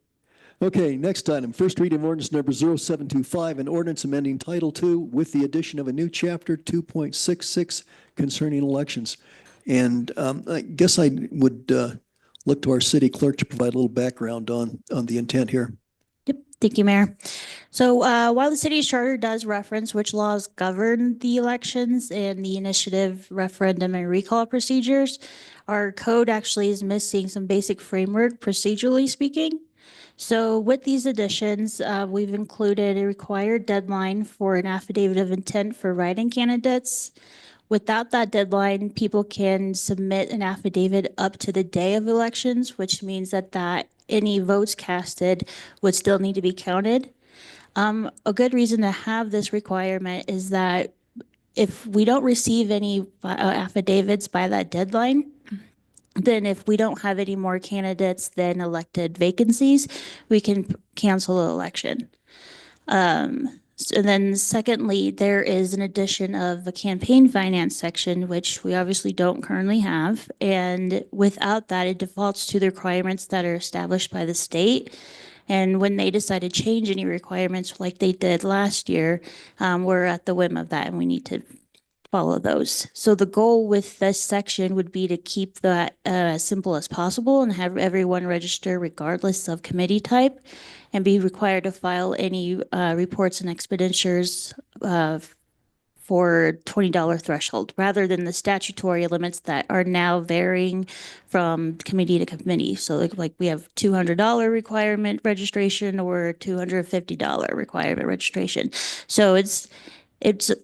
Okay, next item, first reading of ordinance number 0725, an ordinance amending Title II with the addition of a new chapter 2.66 concerning elections. And I guess I would look to our city clerk to provide a little background on the intent here. Yep, thank you, Mayor. So while the city's charter does reference which laws govern the elections and the initiative, referendum, and recall procedures, our code actually is missing some basic framework, procedurally speaking. So with these additions, we've included a required deadline for an affidavit of intent for write-in candidates. Without that deadline, people can submit an affidavit up to the day of elections, which means that any votes casted would still need to be counted. A good reason to have this requirement is that if we don't receive any affidavits by that deadline, then if we don't have any more candidates than elected vacancies, we can cancel the election. And then secondly, there is an addition of a campaign finance section, which we obviously don't currently have. And without that, it defaults to the requirements that are established by the state. And when they decide to change any requirements like they did last year, we're at the whim of that and we need to follow those. So the goal with this section would be to keep that as simple as possible and have everyone register regardless of committee type and be required to file any reports and expenditures for $20 threshold rather than the statutory limits that are now varying from committee to committee. So like we have $200 requirement registration or $250 requirement registration. So it's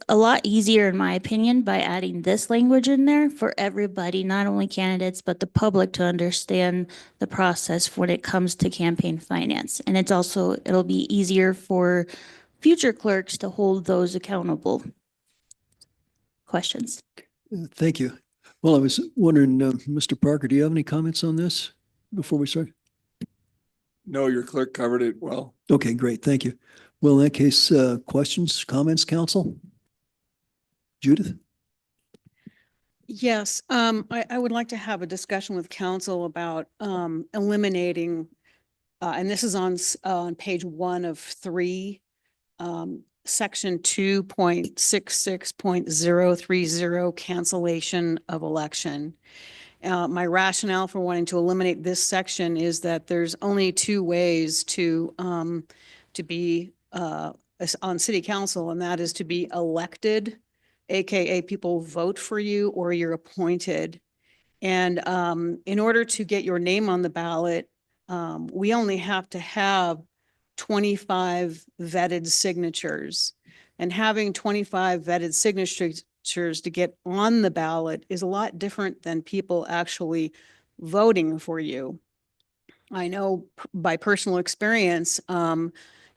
a lot easier, in my opinion, by adding this language in there for everybody, not only candidates, but the public to understand the process when it comes to campaign finance. And it'll be easier for future clerks to hold those accountable. Questions? Thank you. Well, I was wondering, Mr. Parker, do you have any comments on this before we start? No, your clerk covered it well. Okay, great. Thank you. Well, in that case, questions, comments, council? Judith? Yes, I would like to have a discussion with council about eliminating, and this is on page 1 of 3, section 2.66.030, cancellation of election. My rationale for wanting to eliminate this section is that there's only 2 ways to be on city council, and that is to be elected, AKA people vote for you, or you're appointed. And in order to get your name on the ballot, we only have to have 25 vetted signatures. And having 25 vetted signatures to get on the ballot is a lot different than people actually voting for you. I know by personal experience,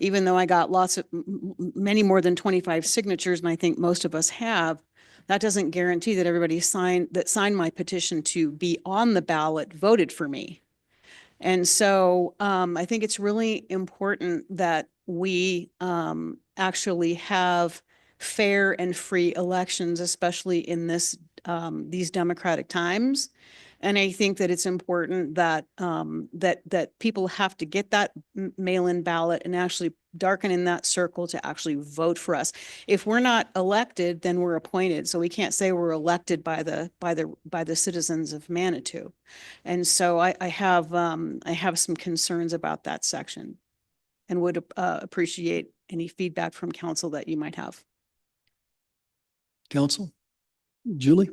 even though I got many more than 25 signatures, and I think most of us have, that doesn't guarantee that everybody signed my petition to be on the ballot voted for me. And so I think it's really important that we actually have fair and free elections, especially in these democratic times. And I think that it's important that that people have to get that mail-in ballot and actually darken in that circle to actually vote for us. If we're not elected, then we're appointed. So we can't say we're elected by the citizens of Manitou. And so I have some concerns about that section, and would appreciate any feedback from council that you might have. Council? Julie?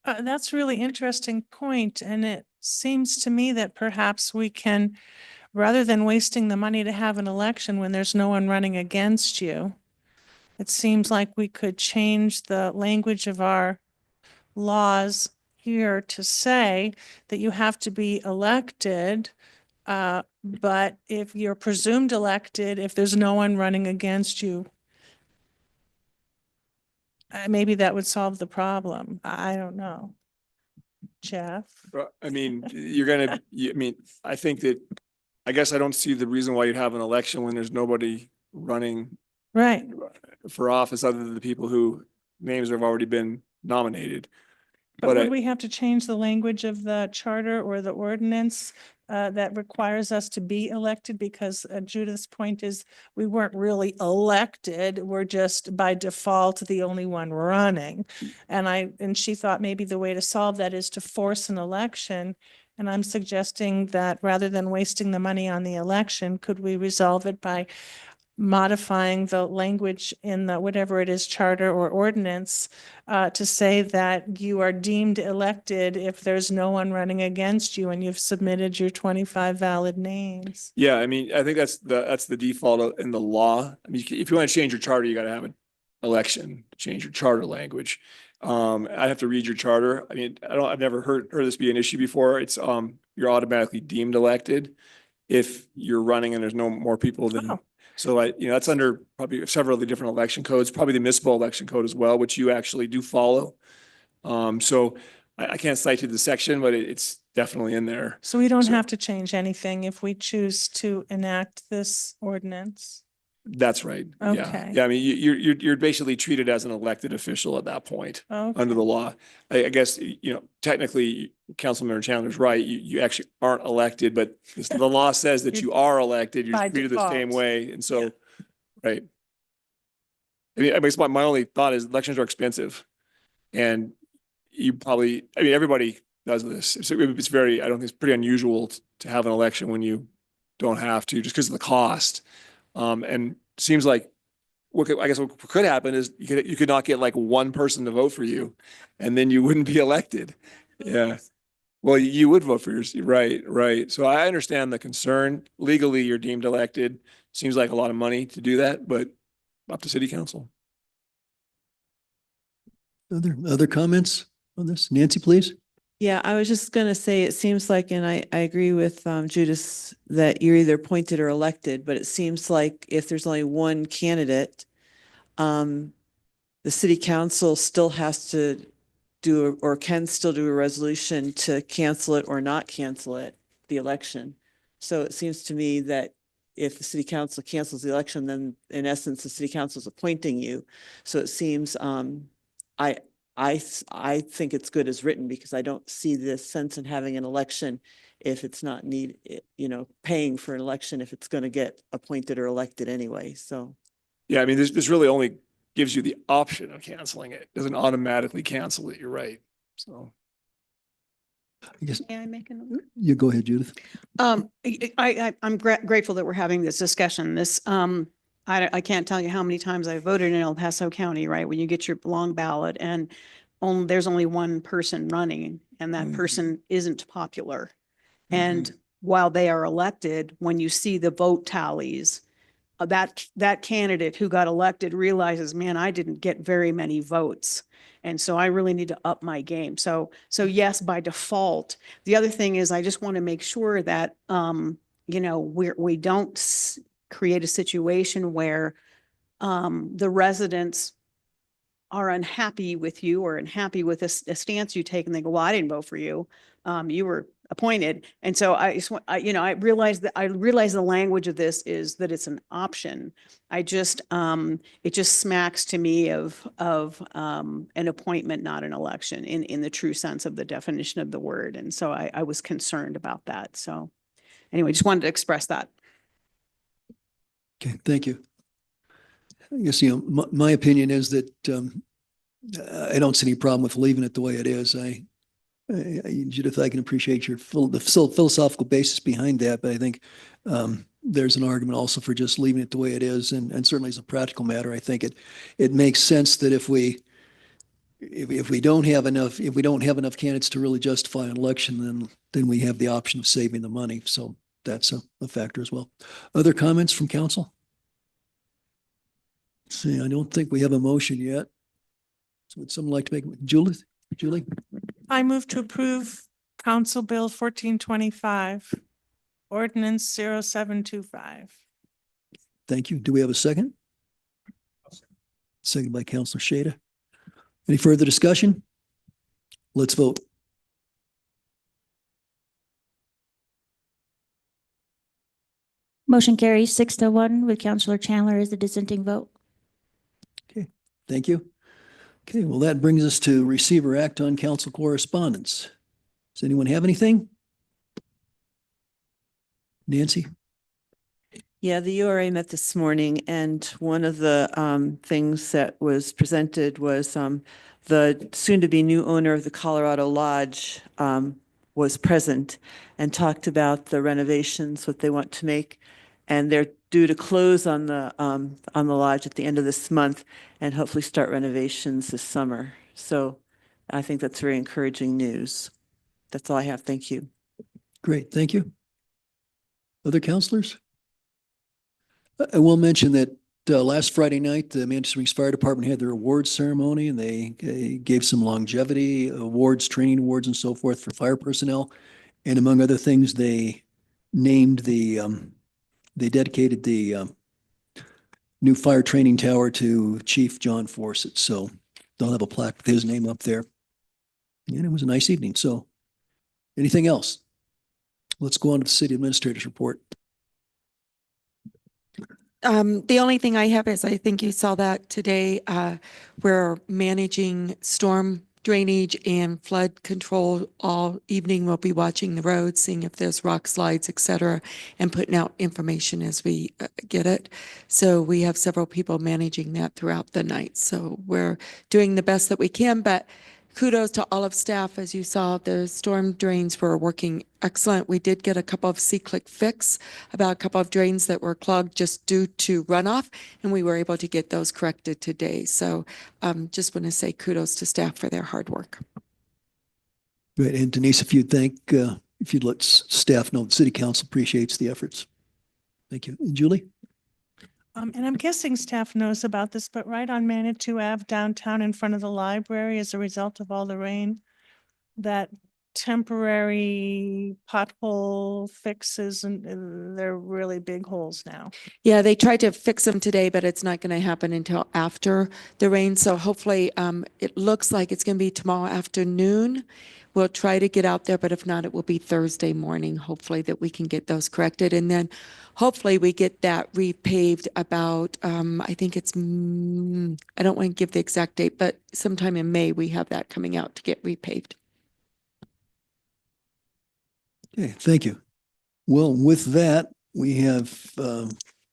That's a really interesting point, and it seems to me that perhaps we can, rather than wasting the money to have an election when there's no one running against you, it seems like we could change the language of our laws here to say that you have to be elected, but if you're presumed elected, if there's no one running against you, maybe that would solve the problem. I don't know. Jeff? But, I mean, I think that, I guess I don't see the reason why you'd have an election when there's nobody running Right. for office other than the people who names have already been nominated. But But would we have to change the language of the charter or the ordinance that requires us to be elected? Because Judith's point is we weren't really elected. We're just by default the only one running. And she thought maybe the way to solve that is to force an election. And I'm suggesting that rather than wasting the money on the election, could we resolve it by modifying the language in the whatever it is, charter or ordinance, to say that you are deemed elected if there's no one running against you and you've submitted your 25 valid names. yeah, I mean, I think that's the default in the law. I mean, if you want to change your charter, you got to have an election to change your charter language. I have to read your charter. I mean, I've never heard this be an issue before. It's you're automatically deemed elected if you're running and there's no more people than. Oh. So that's under probably several of the different election codes, probably the municipal election code as well, which you actually do follow. So I can't cite you the section, but it's definitely in there. So we don't So- have to change anything if we choose to enact this ordinance. That's right. Yeah. Okay. Yeah. I mean, you're basically treated as an elected official at that point under Okay. the law. I guess, technically Councilmember Chandler's right. You actually aren't elected, but the law says that you are elected. You're By treated the same default. way. And so, right. I guess my only thought is elections are expensive. And everybody does this. It's very, I don't think it's pretty unusual to have an election when you don't have to, just because of the cost. And seems like I guess what could happen is you could not get like one person to vote for you, and then you wouldn't be elected. Yeah. Well, you would vote for yours. Right, right. So I understand the concern. Legally, you're deemed elected. Seems like a lot of money to do that, but up to city council. Other comments on this? Nancy, please. Yeah, I was just gonna say, it seems like, and I agree with Judith, that you're either appointed or elected, but it seems like if there's only one candidate, the city council still has to do, or can still do a resolution to cancel it or not cancel it, the election. So it seems to me that if the city council cancels the election, then in essence, the city council is appointing you. So it seems, I think it's good as written, because I don't see the sense in having an election if it's not paying for an election if it's going to get appointed or elected anyway. So. Yeah, I mean, this really only gives you the option of canceling it. Doesn't automatically cancel it. You're right. So. I guess May I make a you go ahead, Judith. I'm grateful that we're having this discussion. I can't tell you how many times I voted in El Paso County, right? When you get your long ballot and there's only one person running, and that person isn't popular. And while they are elected, when you see the vote tallies, that candidate who got elected realizes, man, I didn't get very many votes. And so I really need to up my game. So yes, by default. The other thing is, I just want to make sure that, we don't create a situation where the residents are unhappy with you or unhappy with a stance you take, and they go, well, I didn't vote for you. You were appointed. And so I realize the language of this is that it's an option. It just smacks to me of an appointment, not an election in the true sense of the definition of the word. And so I was concerned about that. So anyway, just wanted to express that. Okay, thank you. I guess, my opinion is that I don't see any problem with leaving it the way it is. Judith, I can appreciate the philosophical basis behind that, but I think there's an argument also for just leaving it the way it is. And certainly as a practical matter, I think it makes sense that if we don't have enough candidates to really justify an election, then we have the option of saving the money. So that's a factor as well. Other comments from council? See, I don't think we have a motion yet. So would someone like to make, Julie? I move to approve Council Bill 1425, Ordinance 0725. Thank you. Do we have a second? Second by Councilor Shada. Any further discussion? Let's vote. Motion carries 6-1 with Councillor Chandler as the dissenting vote. Okay, thank you. Okay, well, that brings us to receive or act on council correspondence. Does anyone have anything? Nancy? Yeah, the URA met this morning, and one of the things that was presented was the soon-to-be new owner of the Colorado Lodge was present and talked about the renovations, what they want to make. And they're due to close on the lodge at the end of this month and hopefully start renovations this summer. So I think that's very encouraging news. That's all I have. Thank you. Great, thank you. Other councilors? I will mention that last Friday night, the Manchester Springs Fire Department had their awards ceremony, and they gave some longevity awards, training awards, and so forth for fire personnel. And among other things, they named they dedicated the new fire training tower to Chief John Forsett. So they'll have a plaque with his name up there. And it was a nice evening. So anything else? Let's go on to the city administrator's report. The only thing I have is, I think you saw that today, we're managing storm drainage and flood control all evening. We'll be watching the roads, seeing if there's rock slides, et cetera, and putting out information as we get it. So we have several people managing that throughout the night. So we're doing the best that we can, but kudos to all of staff. As you saw, the storm drains were working excellent. We did get a couple of C-click fix about a couple of drains that were clogged just due to runoff, and we were able to get those corrected today. So just want to say kudos to staff for their hard work. Great. And Denise, if you'd let staff know, the city council appreciates the efforts. Thank you. And Julie? And I'm guessing staff knows about this, but right on Manitou Ave downtown in front of the library, as a result of all the rain, that temporary pothole fixes, and they're really big holes now. Yeah, they tried to fix them today, but it's not going to happen until after the rain. So hopefully, it looks like it's going to be tomorrow afternoon. We'll try to get out there, but if not, it will be Thursday morning, hopefully, that we can get those corrected. And then hopefully we get that repaved about, I think it's, I don't want to give the exact date, but sometime in May, we have that coming out to get repaved. Okay, thank you. Well, with that, we have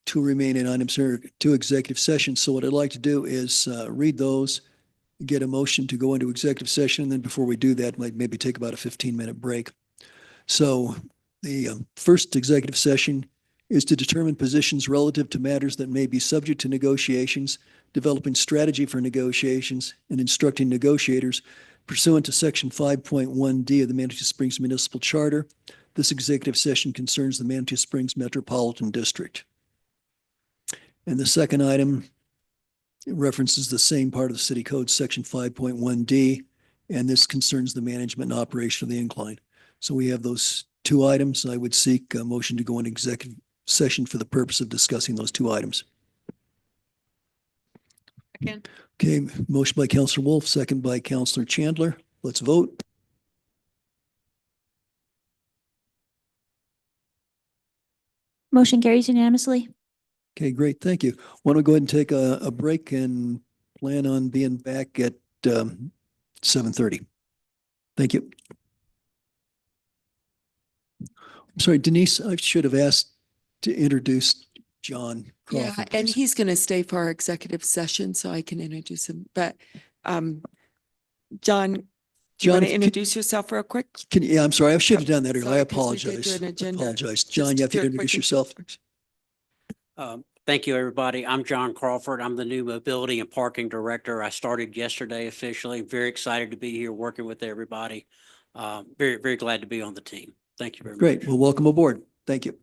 two remaining items here, two executive sessions. So what I'd like to do is read those, get a motion to go into executive session. And then before we do that, maybe take about a 15-minute break. So the first executive session is to determine positions relative to matters that may be subject to negotiations, developing strategy for negotiations, and instructing negotiators pursuant to Section 5.1D of the Manitou Springs Municipal Charter. This executive session concerns the Manitou Springs Metropolitan District. And the second item references the same part of the city code, Section 5.1D, and this concerns the management and operation of the incline. So we have those two items. I would seek a motion to go into executive session for the purpose of discussing those two items. Again. Okay, motion by Councilor Wolf, second by Councilor Chandler. Let's vote. Motion carries unanimously. Okay, great. Thank you. Why don't we go ahead and take a break and plan on being back at 7:30. Thank you. I'm sorry, Denise, I should have asked to introduce John Yeah, Crawford. and please. he's going to stay for our executive session, so I can introduce him. But John, do you John, want to can- introduce yourself real quick? Yeah, I'm sorry. I should have done that earlier. I Sorry, 'cause we did do apologize. an agenda. Apologize. Just John, you have do to a introduce quick yourself. Thank you, everybody. I'm John Crawford. I'm the new Mobility and Parking Director. I started yesterday officially. Very excited to be here working with everybody. Very, very glad to be on the team. Thank you very much. Great. Well, welcome aboard. Thank you.